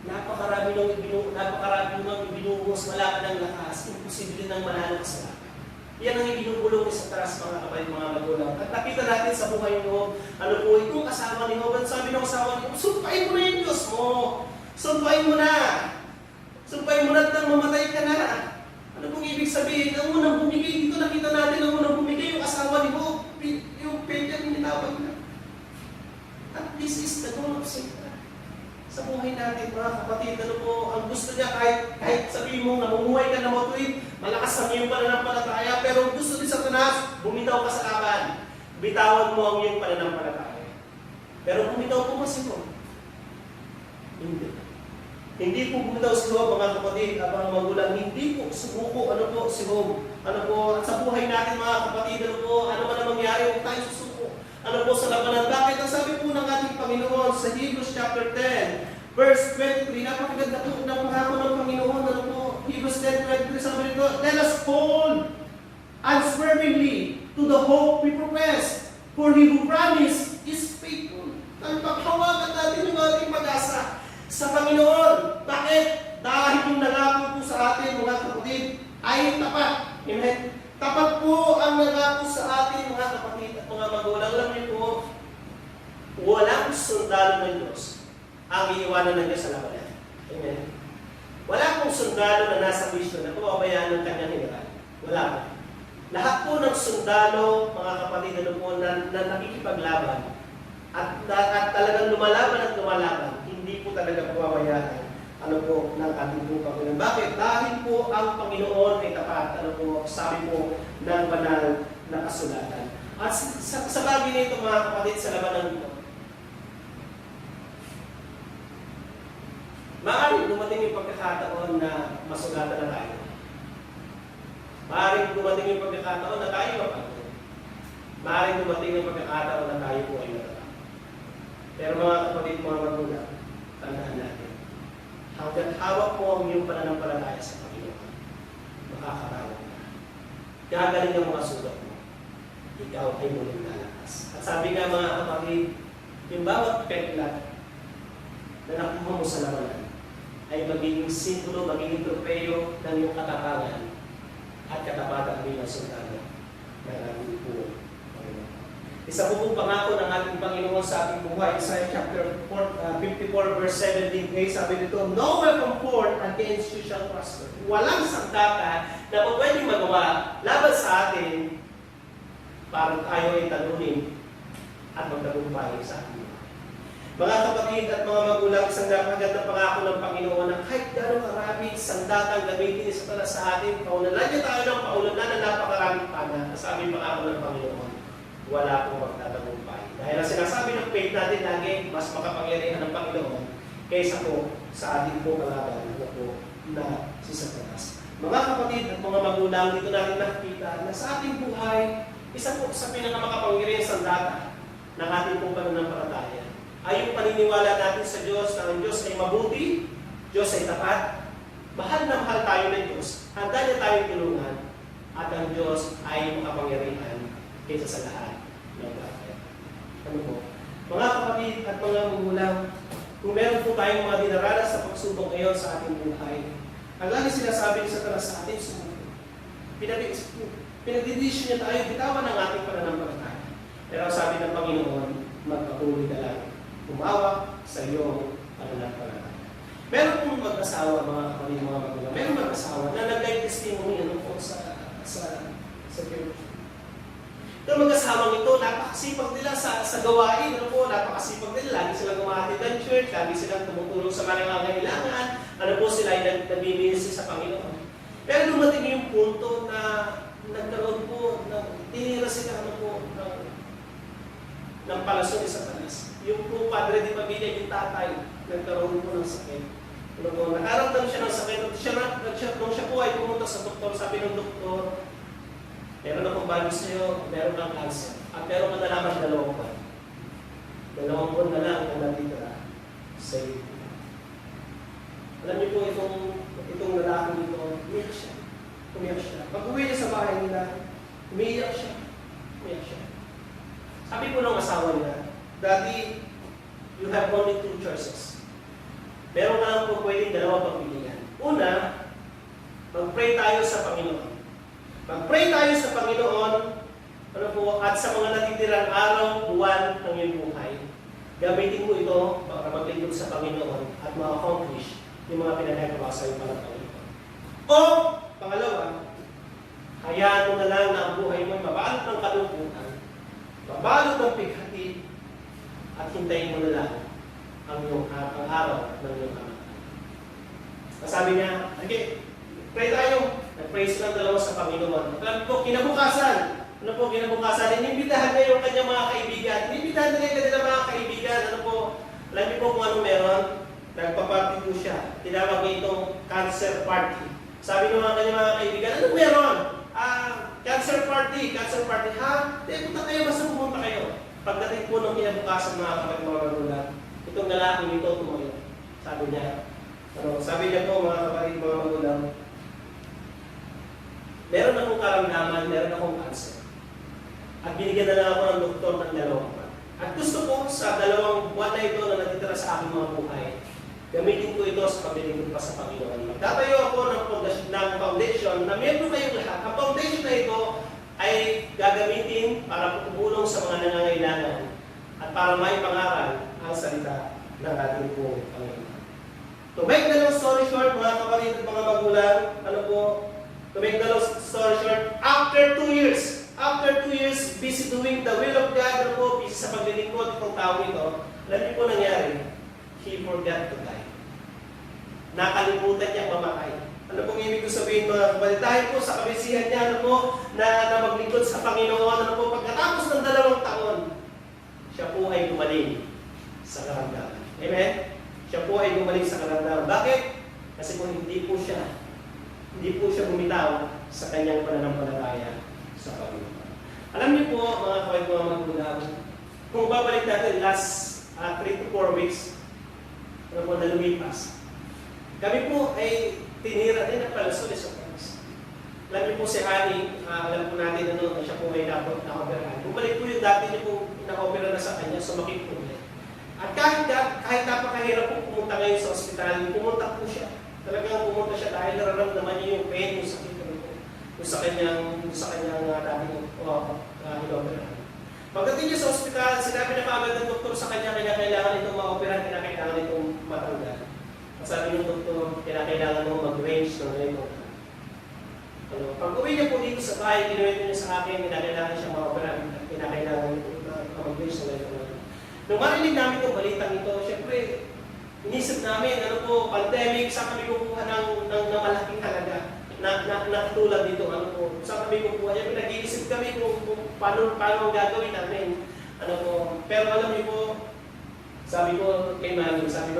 Napakarami nang ibinuhos, wala ka ng lakas, imposible nang manalo ka sa lakas. Yan ang ibinubulong ni Satanas, mga kapatid, mga magulang. At nakita natin sa buhay mo, itong kasama ni Job, sabi ng kasama ni Job, sumpain mo na yung Diyos mo. Sumpain mo na. Sumpain mo na at mamatay ka na. Ano pong ibig sabihin? Ang unang bumigay, dito nakita natin, ang unang bumigay yung asawa ni Job, yung penya nilawag na. At this is the goal of Satan. Sa buhay natin, mga kapatid, ang gusto niya, kahit sabihin mo, namumuhay ka na matuwid, malakas ang iyong pananampalataya, pero gusto ni Satanas, bumitaw ka sa laban. Bitawan mo ang iyong pananampalataya. Pero bumitaw po ba si Job? Hindi. Hindi po bumitaw si Job, mga kapatid, at mga magulang, hindi po sumuko, si Job. At sa buhay natin, mga kapatid, ano man ang mangyari, huwag tayo susuko. Sa labanan. Bakit? Ang sabi po ng ating Panginoon sa Hebrews chapter 10, verse 23, napakaganda po ng pangako ng Panginoon. Hebrews 10:23, sabi nito, let us hold unswervingly to the hope we profess, for He who promised is faithful. Paghawakan natin yung ating pag-asa sa Panginoon. Bakit? Dahil yung nangako po sa atin, mga kapatid, ay tapat. Amen? Tapat po ang nangako sa atin, mga kapatid at mga magulang. Alam niyo po, walang sundalo ng Diyos ang iiwanan ng Diyos sa labanan. Amen? Wala pong sundalo na nasa wisyo na pababayaan ng kanyang hinaran. Wala po. Lahat po ng sundalo, mga kapatid, na nakikipaglaban at talagang lumalaban, hindi po talaga pababayaan ng ating Panginoon. Bakit? Dahil po ang Panginoon ay tapat, sabi po ng banal na kasulatan. At sa bagay nito, mga kapatid, sa labanan nito, Maaaring dumating yung pagkakataon na masugatan na tayo. Maaaring dumating yung pagkakataon na tayo mapagod. Maaaring dumating yung pagkakataon na tayo po ay matatapos. Pero mga kapatid, mga magulang, tandaan natin, hanggang hawak mo ang iyong pananampalataya sa Panginoon, makakatawag ka. Gagaling ang mga sugat mo. Ikaw ay muling lalakas. At sabi nga mga kapatid, yung bawat peklat na nakuha mo sa labanan ay magiging simbolo, magiging tropeyo ng iyong katapangan at katapatan bilang sundalo ng ating buhay. Isa po pong pangako ng ating Panginoon sa ating buhay, Isaiah chapter 54 verse 17, sabi dito, "No weapon formed against you shall prosper." Walang sangkata na kung pwedeng magawa laban sa atin para tayo ay talunin at magtagumpay sa ating buhay. Mga kapatid at mga magulang, isang napakagandang pangako ng Panginoon na kahit gano'ng karami sandatang gamitin para sa atin, paunalan niya tayo ng paunalan na napakaraming pana, sabi pangako ng Panginoon, wala pong magtatagumpay. Dahil ang sinasabi ng faith natin lagi, mas makapangyarihan ng Panginoon kaysa po sa ating po kalaban na si Satanas. Mga kapatid at mga magulang, dito natin nakikita na sa ating buhay, isa po sa pinakamakapangyarihan sandata ng ating pong pananampalataya ay yung paniniwala natin sa Diyos na ang Diyos ay mabuti, Diyos ay tapat, mahal na mahal tayo ng Diyos, handa niya tayong tulungan, at ang Diyos ay makapangyarihan kaysa sa lahat ng bagay. Ano po? Mga kapatid at mga magulang, kung meron po tayong mga dinaranas sa pagsubok ngayon sa ating buhay, ang lagi sinasabi ni Satanas sa atin, sumuko. Pinagdidisyon niya tayo, bitawan ang ating pananampalataya. Pero sabi ng Panginoon, magpatuloy ka lang, umawak sa iyong pananampalataya. Meron pong mag-asawa, mga kapatid, mga magulang, meron mag-asawa na nag-guide testimony po sa church. Yung mag-asawang ito, napakasipag nila sa gawain. Ano po, napakasipag nila. Lagi silang gumahatid ng church, lagi silang tumutulong sa mga nangangailangan. Ano po, sila ay nabibisi sa Panginoon. Pero dumating yung punto na nagkaroon po, tinira sila ng palasyon ni Satanas. Yung po padre di pamilya, yung tatay, nagkaroon po ng sakit. Ano po, nakaramdam siya ng sakit. Nung siya po ay pumunta sa doktor, sabi ng doktor, meron akong bago sa'yo, meron kang cancer. At meron ka na naman 2 buwan. 2 buwan na lang ang natitira sa iyo. Alam niyo po itong lalaki dito, umiyak siya. Umiyak siya. Pag-uwi niya sa bahay nila, umiyak siya. Umiyak siya. Sabi po ng asawa niya, "Daddy, you have only 2 choices. Meron ka lang po pwedeng 2 pagpilian. Una, mag-pray tayo sa Panginoon. Mag-pray tayo sa Panginoon, ano po, at sa mga natitirang araw, buwan ng iyong buhay. Gamitin mo ito para maglingkod sa Panginoon at ma-accomplish yung mga pinagagawa sa iyo para Panginoon. O, pangalawa, hayaan mo na lang na ang buhay mo mabalot ng kalungkutan, mabalot ng pighati, at hintayin mo na lang ang araw ng iyong kamatayan." Sabi niya, "Okay, pray tayo." Nag-pray silang dalawa sa Panginoon. Alam po, kinabukasan, inimbitahan niya yung kanyang mga kaibigan. Inimbitahan niya yung kanyang mga kaibigan. Ano po, alam niyo po kung anong meron? Nagpa-party po siya. Tinawag niya itong cancer party. Sabi ng kanyang mga kaibigan, "Ano meron? Cancer party. Ha? Punta kayo, basta pumunta kayo." Pagdating po ng kinabukasan, mga kapatid, mga magulang, itong lalaking ito tumayo. Sabi niya po, mga kapatid, mga magulang, "Meron akong karamdaman, meron akong cancer. At binigyan na lang ako ng doktor ng 2 buwan. At gusto ko sa 2 buwan na ito na natitira sa aking mga buhay, gamitin ko ito sa paglilingkod pa sa Panginoon. Magtatayo ako ng foundation na meron kayong lahat. Ang foundation na ito ay gagamitin para tumulong sa mga nangangailangan at para may pangaral ang salita ng ating po Panginoon." To make the long story short, mga kapatid at mga magulang, to make the long story short, after 2 years busy doing the will of God, busy sa paglilingkod itong tao ito, alam niyo po nangyari, he forgot to die. Nakalimutan niyang mamatay. Ano pong ibig ko sabihin, mga kapatid? Dahil po sa kabisihan niya, na maglingkod sa Panginoon, pagkatapos ng 2 taon, siya po ay gumaling sa karamdaman. Amen? siya po ay bumalik sa kalandaran. Bakit? Kasi po hindi po siya bumitaw sa kanyang pananampalataya sa Panginoon. Alam niyo po, mga kapatid, mga magulang, kung babalik natin last 3 to 4 weeks, ano po na lumipas, kami po ay tinira din ng palasol sa Christ. Alam niyo po si Annie, alam po natin na siya po ay na-operahan. Bumalik po yung dati niyo po na-opera na sa kanya, sumakit po ulit. At kahit napakahirap po pumunta ngayon sa ospital, pumunta po siya. Talagang pumunta siya dahil nararamdaman niya yung pain, yung sakit po sa kanyang dating inoperahan. Pagdating niya sa ospital, sinabi na kaagad ng doktor sa kanya, kailangan itong ma-operahan, kailangan itong matanggal. Sabi ng doktor, kailangan mo mag-range ng ganito. Pag uwi niya po dito sa bahay, kinuwento niya sa akin, kailangan siya ma-operahan, kailangan mag-range ng ganito. Nung marinig namin itong balitang ito, syempre, inisip namin, pandemic, saan kami kukuha ng malaking halaga na tulad dito, saan kami kukuha. Yan, nag-iisip kami kung paano ang gagawin namin. Pero alam niyo po, sabi ko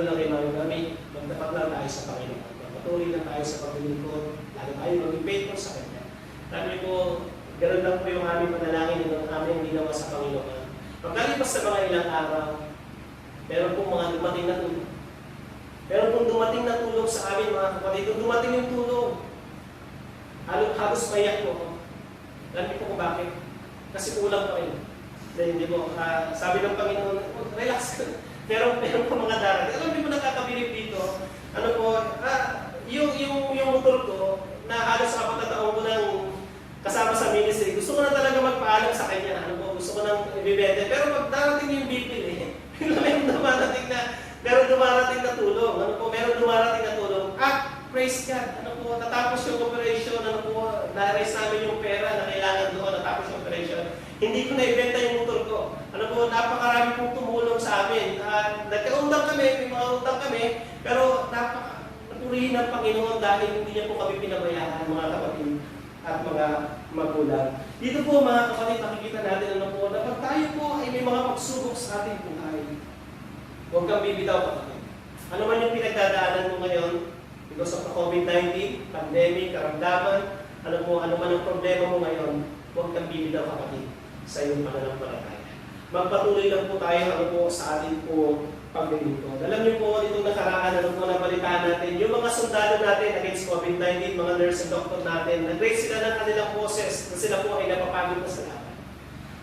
lang kay Mami, magdapat lang tayo sa Panginoon. Patuloy lang tayo sa paglilingkod, lalo tayo maging faithful sa Kanya. Sabi ko, ganoon lang po yung aming panalangin ng aming ginawa sa Panginoon. Pagkalipas sa mga ilang araw, meron pong mga dumating na tulong. Meron pong dumating na tulong sa amin, mga kapatid. Kung dumating yung tulong, halos mayak po. Alam niyo po kung bakit? Kasi kulang pa rin. Hindi po. Sabi ng Panginoon, relax ka. Meron pa mga darating. Alam niyo po nakakabilib dito. Yung motor ko, na halos 4 na taon ko nang kasama sa ministry, gusto ko na talaga magpaalam sa kanya. Gusto ko nang ibibente. Pero pag darating yung bibili, meron dumarating na tulong. Meron dumarating na tulong. Praise God. Natapos yung operation, na-raise namin yung pera na kailangan doon, natapos yung operation. Hindi ko na-ibenta yung motor ko. Napakarami pong tumulong sa amin. Nagkaundang kami, may mga utang kami, pero napurihin ng Panginoon dahil hindi niya po kami pinabayaan, mga kapatid at mga magulang. Dito po, mga kapatid, nakikita natin na pag tayo po ay may mga pagsubok sa ating buhay, huwag kang bibitaw, kapatid. Ano man yung pinagdadaanan mo ngayon, because of the COVID-19, pandemic, karamdaman, ano man ang problema mo ngayon, huwag kang bibitaw, kapatid, sa iyong pananampalataya. Magpatuloy lang po tayo sa ating po paglilingkod. Alam niyo po, itong nakaraan, nabalitaan natin, yung mga sundalo natin against COVID-19, mga nurse and doctor natin, nag-raise sila ng kanilang boses na sila po ay napapagod na sa laban.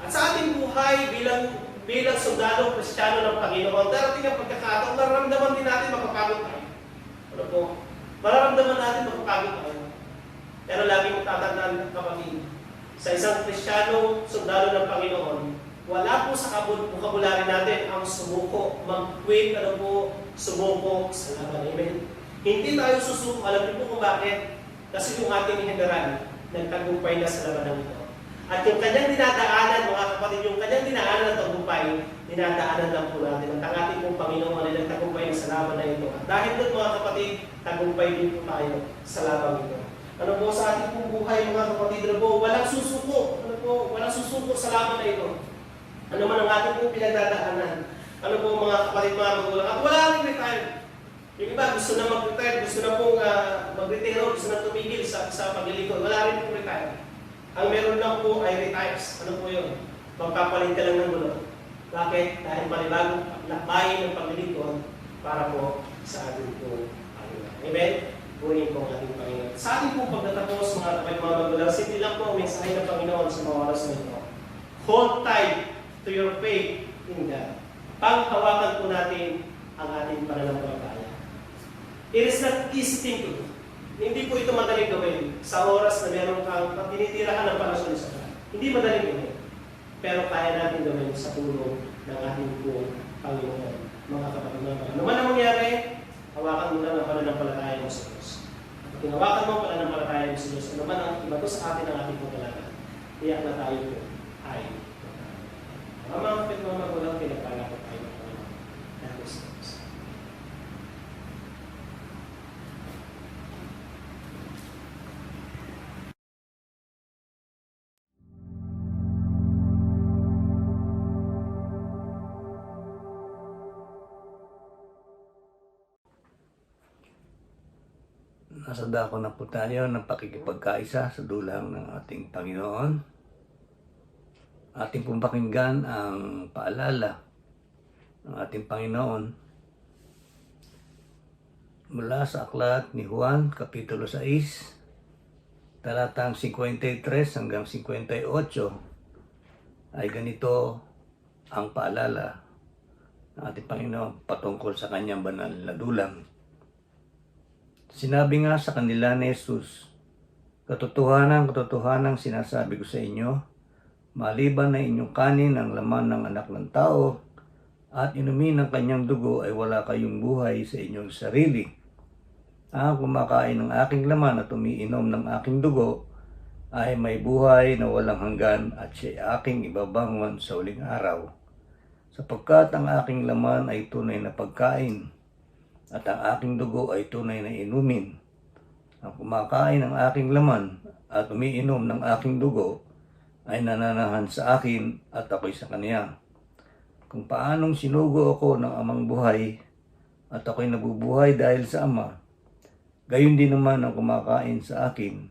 At sa ating buhay bilang sundalo Kristiyano ng Panginoon, darating ang pagkakataon, nararamdaman din natin mapapagod tayo. Mararamdaman natin mapapagod tayo. Pero lagi mong tatandaan, kapatid, sa isang Kristiyano sundalo ng Panginoon, wala po sa vocabulary natin ang sumuko, mag-quit, sumuko sa laban. Amen? Hindi tayo susuko. Alam niyo po kung bakit? Kasi yung ating general, nagtagumpay na sa laban ito. At yung kanyang dinadaanan, mga kapatid, yung kanyang dinaanan ng tagumpay, dinadaanan lang po natin. At ang ating pong Panginoon ay nagtagumpay na sa laban na ito. At dahil doon, mga kapatid, tagumpay din po tayo sa laban ito. Sa ating pong buhay, mga kapatid, walang susuko. Walang susuko sa laban na ito. Ano man ang ating pong pinagdadaanan. Mga kapatid, mga magulang. At wala rin retire. Yung iba, gusto na mag-retire, gusto na pong mag-retiro, gusto na tumigil sa paglilingkod. Wala rin pong retire. Ang meron lang po ay retires. Yun? Magpapalit ka lang ng gulo. Bakit? Dahil panibagong lakbayin ng paglilingkod para po sa ating po Panginoon. Amen? Buhin po ang ating Panginoon. Sa ating po pagtatapos, mga kapatid, mga magulang, simple lang po ang mensahe ng Panginoon sa mga oras na ito. Hold tight to your faith in God. Panghawakan po natin ang ating pananampalataya. It is not easy thing to do. Hindi po ito madaling gawin sa oras na meron kang tinitira ka ng panasyon sa God. Hindi madaling gawin. Pero kaya natin gawin sa tulong ng ating po Panginoon. Mga kapatid, ano man ang mangyari, hawakan mo lang ang pananampalataya mo sa Diyos. At hinawakan mo ang pananampalataya mo sa Diyos, ano man ang ibato sa atin ang ating pagkalaman, tiyak na tayo po ay mga kapatid, mga magulang, pinagpala po tayo ng Panginoon. Diyos. Nasa dako na po tayo ng pakikipagkaisa sa dulang ng ating Panginoon. Ating pong pakinggan ang paalala ng ating Panginoon mula sa aklat ni Juan, Kapitulo 6, talatang 53 hanggang 58, ay ganito ang paalala ng ating Panginoon patungkol sa kanyang banal na dulang. Sinabi nga sa kanila ni Jesus, katotohanan sinasabi ko sa inyo, maliban na inyong kanin ang laman ng anak ng tao at inumin ang kanyang dugo ay wala kayong buhay sa inyong sarili. Ang kumakain ng aking laman at umiinom ng aking dugo ay may buhay na walang hanggan at siya aking ibabangon sa huling araw. Sapagkat ang aking laman ay tunay na pagkain at ang aking dugo ay tunay na inumin. Ang kumakain ng aking laman at umiinom ng aking dugo ay nananahan sa akin at ako'y sa kaniya. Kung paanong sinugo ako ng amang buhay at ako'y nabubuhay dahil sa ama, gayon din naman ang kumakain sa akin,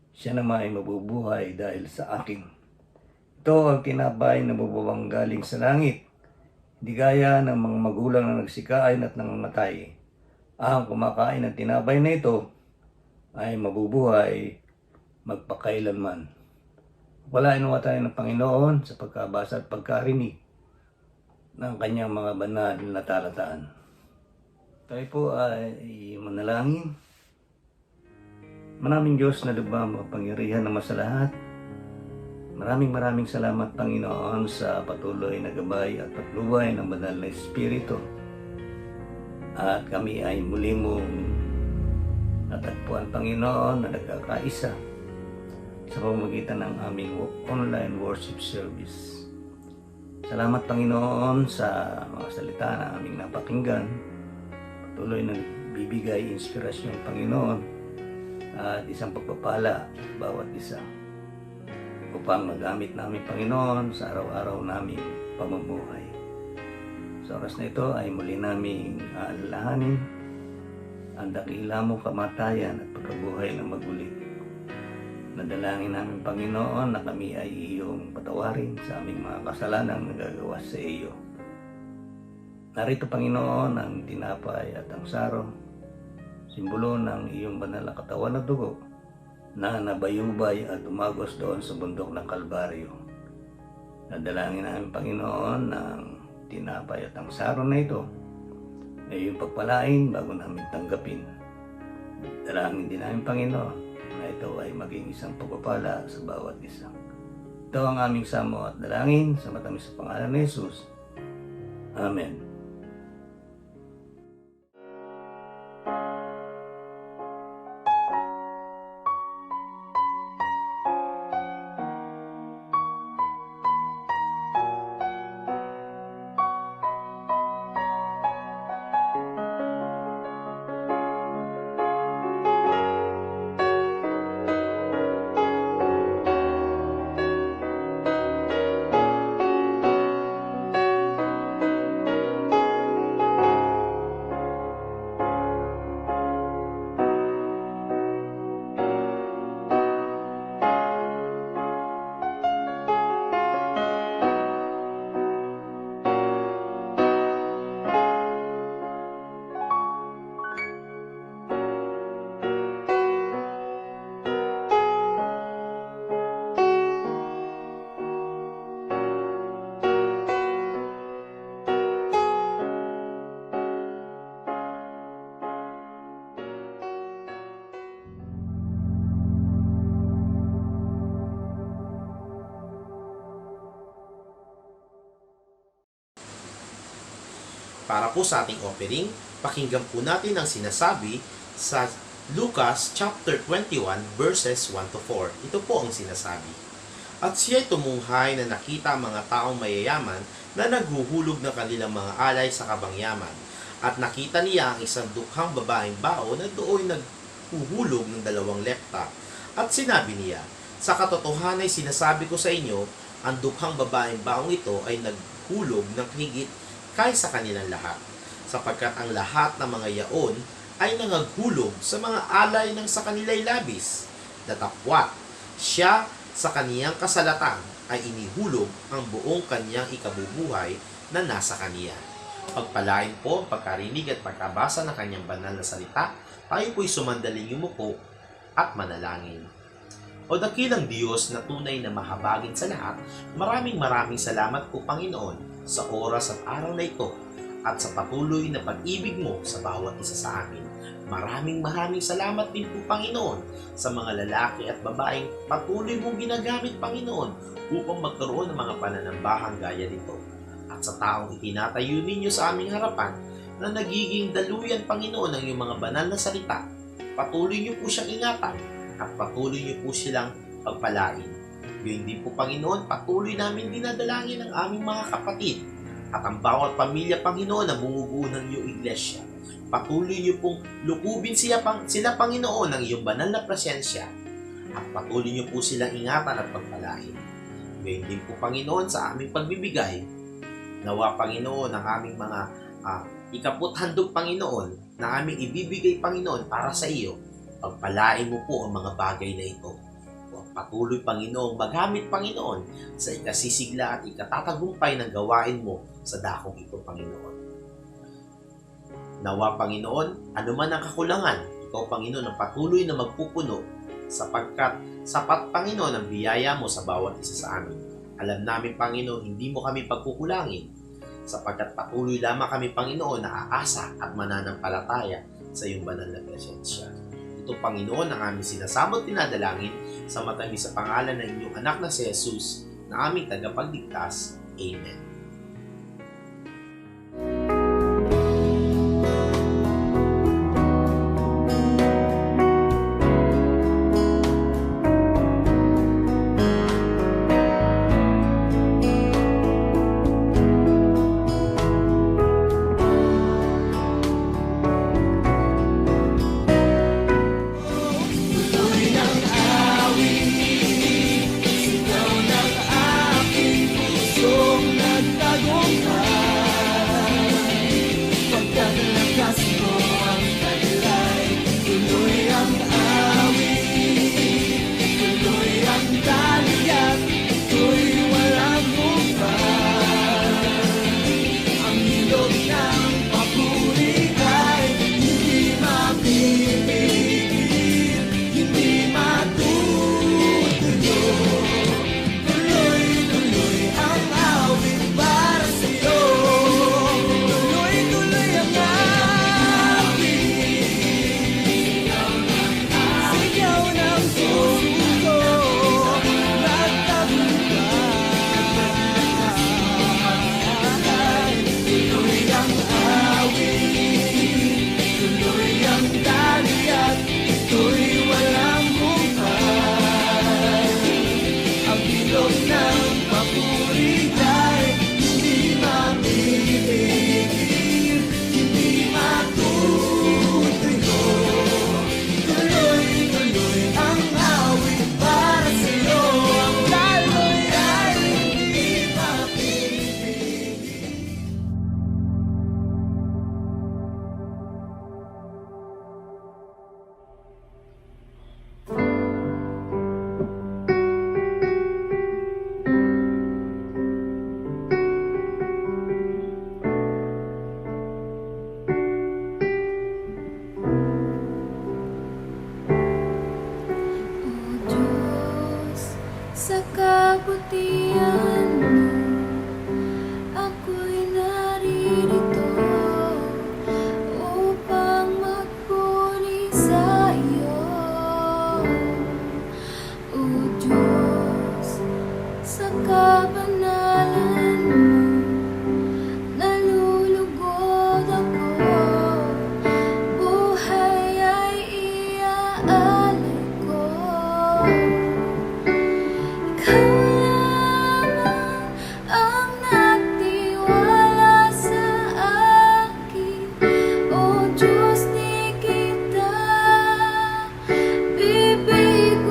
siya naman ay mabubuhay dahil sa akin. Ito ang tinapay na bubawang galing sa langit, hindi gaya ng mga magulang na nagsikain at nangamatay. Ang kumakain ng tinapay na ito ay mabubuhay magpakailanman. Walain mo tayo ng Panginoon sa pagkabasa at pagkarinig ng kanyang mga banal na talataan. Tayo po ay manalangin. Maraming Diyos na lubhang makapangyarihan na masalahat. Maraming salamat Panginoon sa patuloy na gabay at patnubay ng banal na Espiritu. At kami ay muli mong natagpuan Panginoon na nagkakaisa sa pamamagitan ng aming online worship service. Salamat Panginoon sa mga salita na aming napakinggan. Patuloy na bibigay inspirasyon Panginoon at isang pagpapala bawat isa upang magamit namin Panginoon sa araw-araw naming pamumuhay. Sa oras na ito ay muli naming aalalahanin ang dakila mong kamatayan at pagkabuhay ng magulit. Nadalangin namin Panginoon na kami ay iyong patawarin sa aming mga kasalanang nagagawa sa iyo. Narito Panginoon ang tinapay at ang saro, simbolo ng iyong banal na katawan na dugo na nabayubay at umagos doon sa bundok ng Kalbaryo. Nadalangin namin Panginoon ng tinapay at ang saro na ito ay iyong pagpalain bago namin tanggapin. Dalangin din namin Panginoon na ito ay maging isang pagpapala sa bawat isa. Ito ang aming samo at dalangin sa matamis sa pangalan ni Jesus. Amen. Para po sa ating offering, pakinggan po natin ang sinasabi sa Lucas chapter 21 verses 1 to 4. Ito po ang sinasabi. At siya'y tumunghay na nakita ang mga taong mayayaman na naghuhulog ng kanilang mga alay sa kabangyaman. At nakita niya ang isang dukhang babaeng bao na doon naghuhulog ng 2 lepta. At sinabi niya, sa katotohanan ay sinasabi ko sa inyo, ang dukhang babaeng baong ito ay naghulog ng higit kaysa kanilang lahat. Sapagkat ang lahat ng mga yaon ay nangaghulog sa mga alay ng sa kanila'y labis. Datapwat, siya sa kaniyang kasalatan ay inihulog ang buong kaniyang ikabubuhay na nasa kaniya. Pagpalain po ang pagkarinig at pagkabasa ng kanyang banal na salita, tayo po'y sumandaling yumuko at manalangin. O dakilang Diyos na tunay na mahabagin sa lahat, maraming salamat po Panginoon sa oras at araw na ito at sa patuloy na pag-ibig mo sa bawat isa sa amin. Maraming salamat din po Panginoon sa mga lalaki at babaeng patuloy mong ginagamit Panginoon upang magkaroon ng mga pananambahang gaya nito. At sa taong itinatayo ninyo sa aming harapan na nagiging daluyan Panginoon ng iyong mga banal na salita, patuloy niyo po siyang ingatan at patuloy niyo po silang pagpalain. Yun din po Panginoon, patuloy namin dinadalangin ang aming mga kapatid at ang bawat pamilya Panginoon na bumubuo ng iyong iglesia. Patuloy niyo pong lukubin sila Panginoon ng iyong banal na presensya at patuloy niyo po silang ingatan at pagpalain. Ngayon din po Panginoon sa aming pagbibigay, nawa Panginoon ang aming mga ikaputhandog Panginoon na aming ibibigay Panginoon para sa iyo. Pagpalain mo po ang mga bagay na ito. Patuloy Panginoon magamit Panginoon sa ikasisigla at ikatatagumpay ng gawain mo sa dakong ito Panginoon. Nawa Panginoon, anuman ang kakulangan, ikaw Panginoon ang patuloy na magpupuno sapagkat sapat Panginoon ang biyaya mo sa bawat isa sa amin. Alam namin Panginoon, hindi mo kami pagkukulangin sapagkat patuloy lamang kami Panginoon na aasa at mananampalataya sa iyong banal na presensya. Ito Panginoon ang aming sinasamot pinadalangin sa matamis sa pangalan ng inyong anak na si Jesus na aming tagapagligtas. Amen. Sa kabutihan mo, ako'y naririto upang magpuri sa iyo. O Diyos, sa kabanalan mo, nalulugod ako. Buhay ay iaalay ko. Ikaw lamang ang nagtiwala sa akin. O Diyos, di kita bibiguin.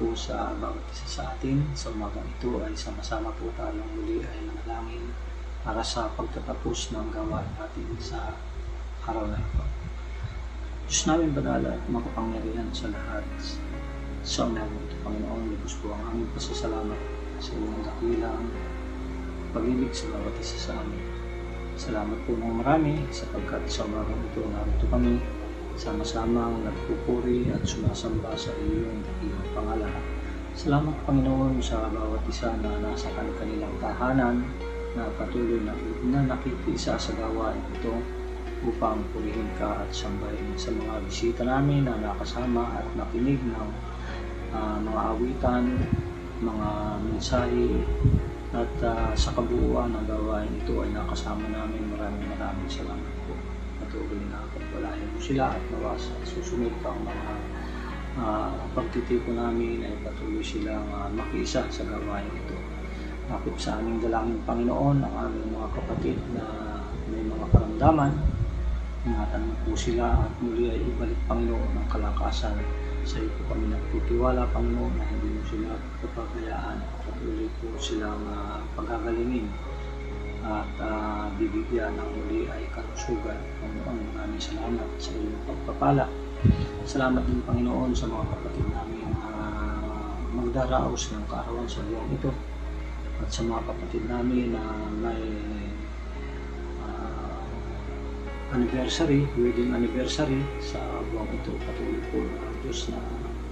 po sa bawat isa sa atin. Sa umagang ito ay sama-sama po tayong muli ay nanalangin para sa pagtatapos ng gawain natin sa araw na ito. Diyos namin banal at makapangyarihan sa lahat. Sa umagang ito, Panginoon, lubos po ang aming pasasalamat sa iyong dakilang pag-ibig sa bawat isa sa amin. Salamat po ng marami sapagkat sa umagang ito narito kami sama-samang nagpupuri at sumasamba sa iyong dakilang pangalan. Salamat, Panginoon, sa bawat isa na nasa kanilang tahanan na patuloy na nakikiisa sa gawain ito upang purihin ka at sambahin. Sa mga bisita namin na nakasama at nakinig ng mga awitan, mga mensahe, at sa kabuuan ng gawain ito ay nakasama namin. Maraming salamat po. Patuloy na pagpalain mo sila at nawa sa susunod pang mga pagtitipon namin ay patuloy silang makiisa sa gawain ito. Nakip sa aming dalangin, Panginoon, ang aming mga kapatid na may mga karamdaman. Ingatan mo po sila at muli ay ibalik, Panginoon, ang kalakasan. Sa iyo po kami nagtitiwala, Panginoon, na hindi mo sila papabayaan. Patuloy po silang pagagalingin at bibigyan ng muli ay kalusugan. Panginoon, maraming salamat sa iyong pagpapala. Salamat din, Panginoon, sa mga kapatid namin na magdaraos ng kaarawan sa buwan ito. At sa mga kapatid namin na may wedding anniversary sa buwan ito, patuloy po na Diyos na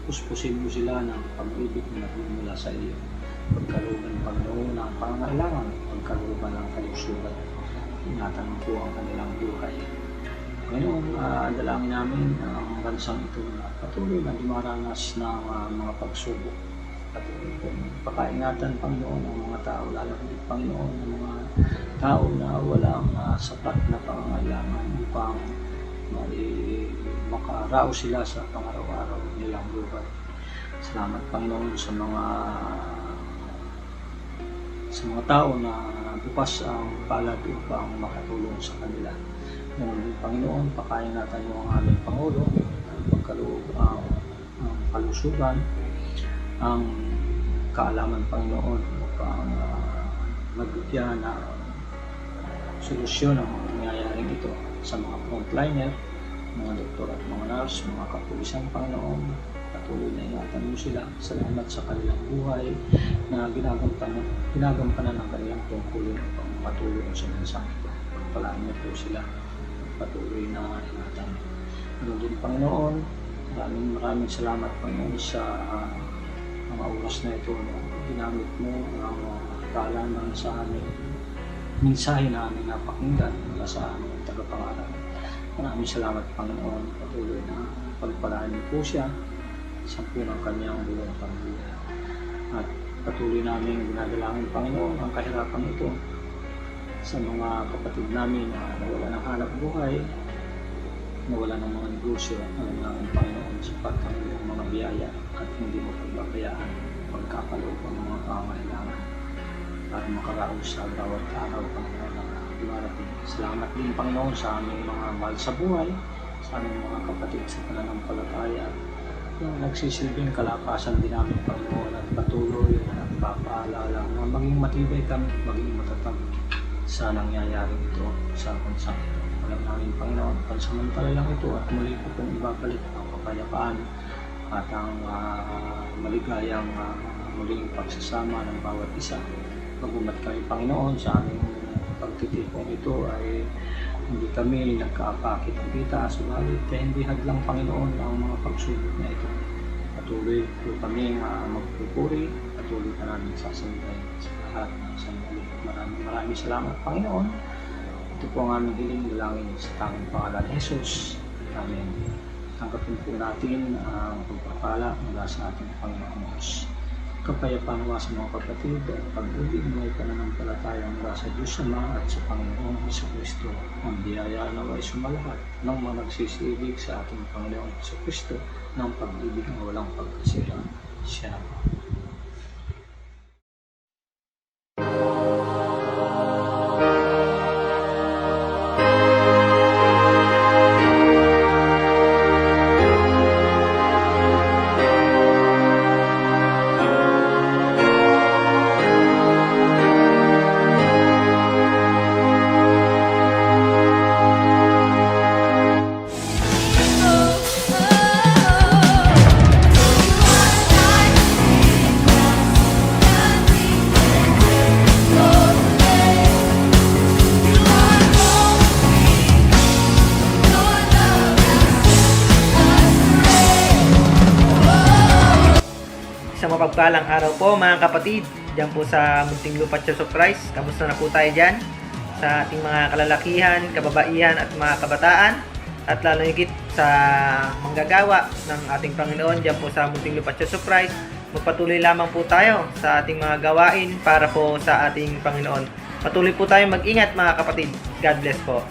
puspusin mo sila ng pag-ibig na nagmumula sa iyo. Pagkalooban, Panginoon, ng pangangailangan, pagkalooban ng kalusugan. Ingatan mo po ang kanilang buhay. Ngayon, dalangin namin ang bansang ito na patuloy na dumaranas ng mga pagsubok. Patuloy po pakaingatan, Panginoon, ang mga tao, lalo na Panginoon, ang mga tao na walang sapat na pangangailangan upang makaraos sila sa pangaraw-araw nilang buhay. Salamat, Panginoon, sa mga tao na bukas ang palad upang makatulong sa kanila. Ngayon din, Panginoon, pakaingatan mo ang aming Pangulo, ang pagkaloob, ang kalusugan, ang kaalaman, Panginoon, upang magbigyan ng solusyon ang mga nangyayaring ito sa mga frontliner, mga doktor at mga nurse, mga kapulisan, Panginoon. Patuloy na ingatan mo sila. Salamat sa kanilang buhay na ginagampanan ng kanilang tungkulin upang patuloy sa bansang ito. Pagpalaan mo po sila. Patuloy na ingatan. Ano din, Panginoon, maraming salamat, Panginoon, sa mga oras na ito na ginamit mo ang kaalaman sa amin. Mensahe na aming napakinggan mula sa aming tagapangaral. Maraming salamat, Panginoon. Patuloy na pagpalaan mo po siya sa punang kanyang buong pamilya. At patuloy namin ginadalangin, Panginoon, ang kahirapan ito sa mga kapatid namin na nawala ng hanap buhay, nawala ng mga negosyo. Alam namin, Panginoon, sapat ang iyong mga biyaya at hindi mo pagbabayaan pagkakaloob ang mga pangangailangan para makaraos sa bawat araw, Panginoon, na dumarating. Salamat din, Panginoon, sa aming mga mahal sa buhay, sa aming mga kapatid sa pananampalataya, yung nagsisilbing kalakasan din namin, Panginoon, at patuloy na nagpapaalala na maging matibay kami, maging matatag sa nangyayaring ito sa bansang ito. Alam namin, Panginoon, pansamantala lang ito at muli po kong ibabalik ang kapayapaan at ang maligayang muling pagsasama ng bawat isa. Magumat kami, Panginoon, sa aming pagtitipong ito ay hindi kami nagkaapakit ang kita, subalit hindi hadlang, Panginoon, ang mga pagsubok na ito. Patuloy po kami magpupuri, patuloy ka namin sasambahin sa lahat ng sandali. Maraming salamat, Panginoon. Ito po ang aming hiling dalangin sa tanging pangalan ni Jesus. Amen. Tanggapin po natin ang pagpapala mula sa ating Panginoon Diyos. Kapayapaan nawa sa mga kapatid at pag-ibig may pananampalataya mula sa Diyos Ama at sa Panginoong Jesucristo. Ang biyaya nawa ay sumalahat ng mga nagsisibig sa ating Panginoong Jesucristo ng pag-ibig na walang pagkasira. Siya naman. Isang mapagpalang araw po mga kapatid, dyan po sa Muntinlupa Church of Christ. Kamusta na po tayo dyan? Sa ating mga kalalakihan, kababaihan at mga kabataan. At lalo higit sa manggagawa ng ating Panginoon dyan po sa Muntinlupa Church of Christ. Magpatuloy lamang po tayo sa ating mga gawain para po sa ating Panginoon. Patuloy po tayo mag-ingat mga kapatid. God bless po.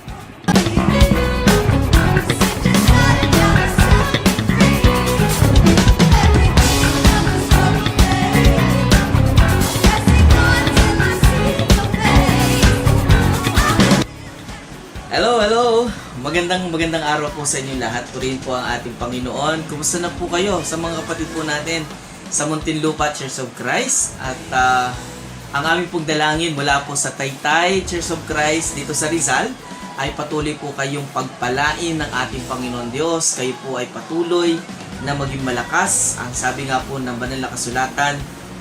Hello! Magandang araw po sa inyo lahat. Purihin po ang ating Panginoon. Kumusta na po kayo sa mga kapatid po natin sa Muntinlupa Church of Christ? At ang aming pong dalangin mula po sa Taytay Church of Christ dito sa Rizal ay patuloy po kayong pagpalain ng ating Panginoon Diyos. Kayo po ay patuloy na maging malakas. Ang sabi nga po ng banal na kasulatan,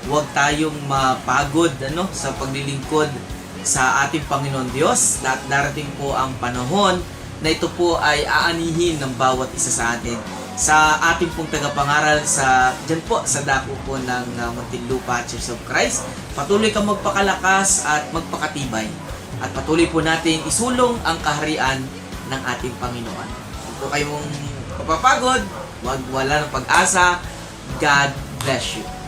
huwag tayong mapagod sa paglilingkod sa ating Panginoon Diyos. Darating po ang panahon na ito po ay aanihin ng bawat isa sa atin. Sa ating pong tagapangaral dyan po sa dako po ng Muntinlupa Church of Christ, patuloy kang magpakalakas at magpakatibay. At patuloy po natin isulong ang kaharian ng ating Panginoon. Huwag po kayong mapapagod, wala ng pag-asa. God bless you.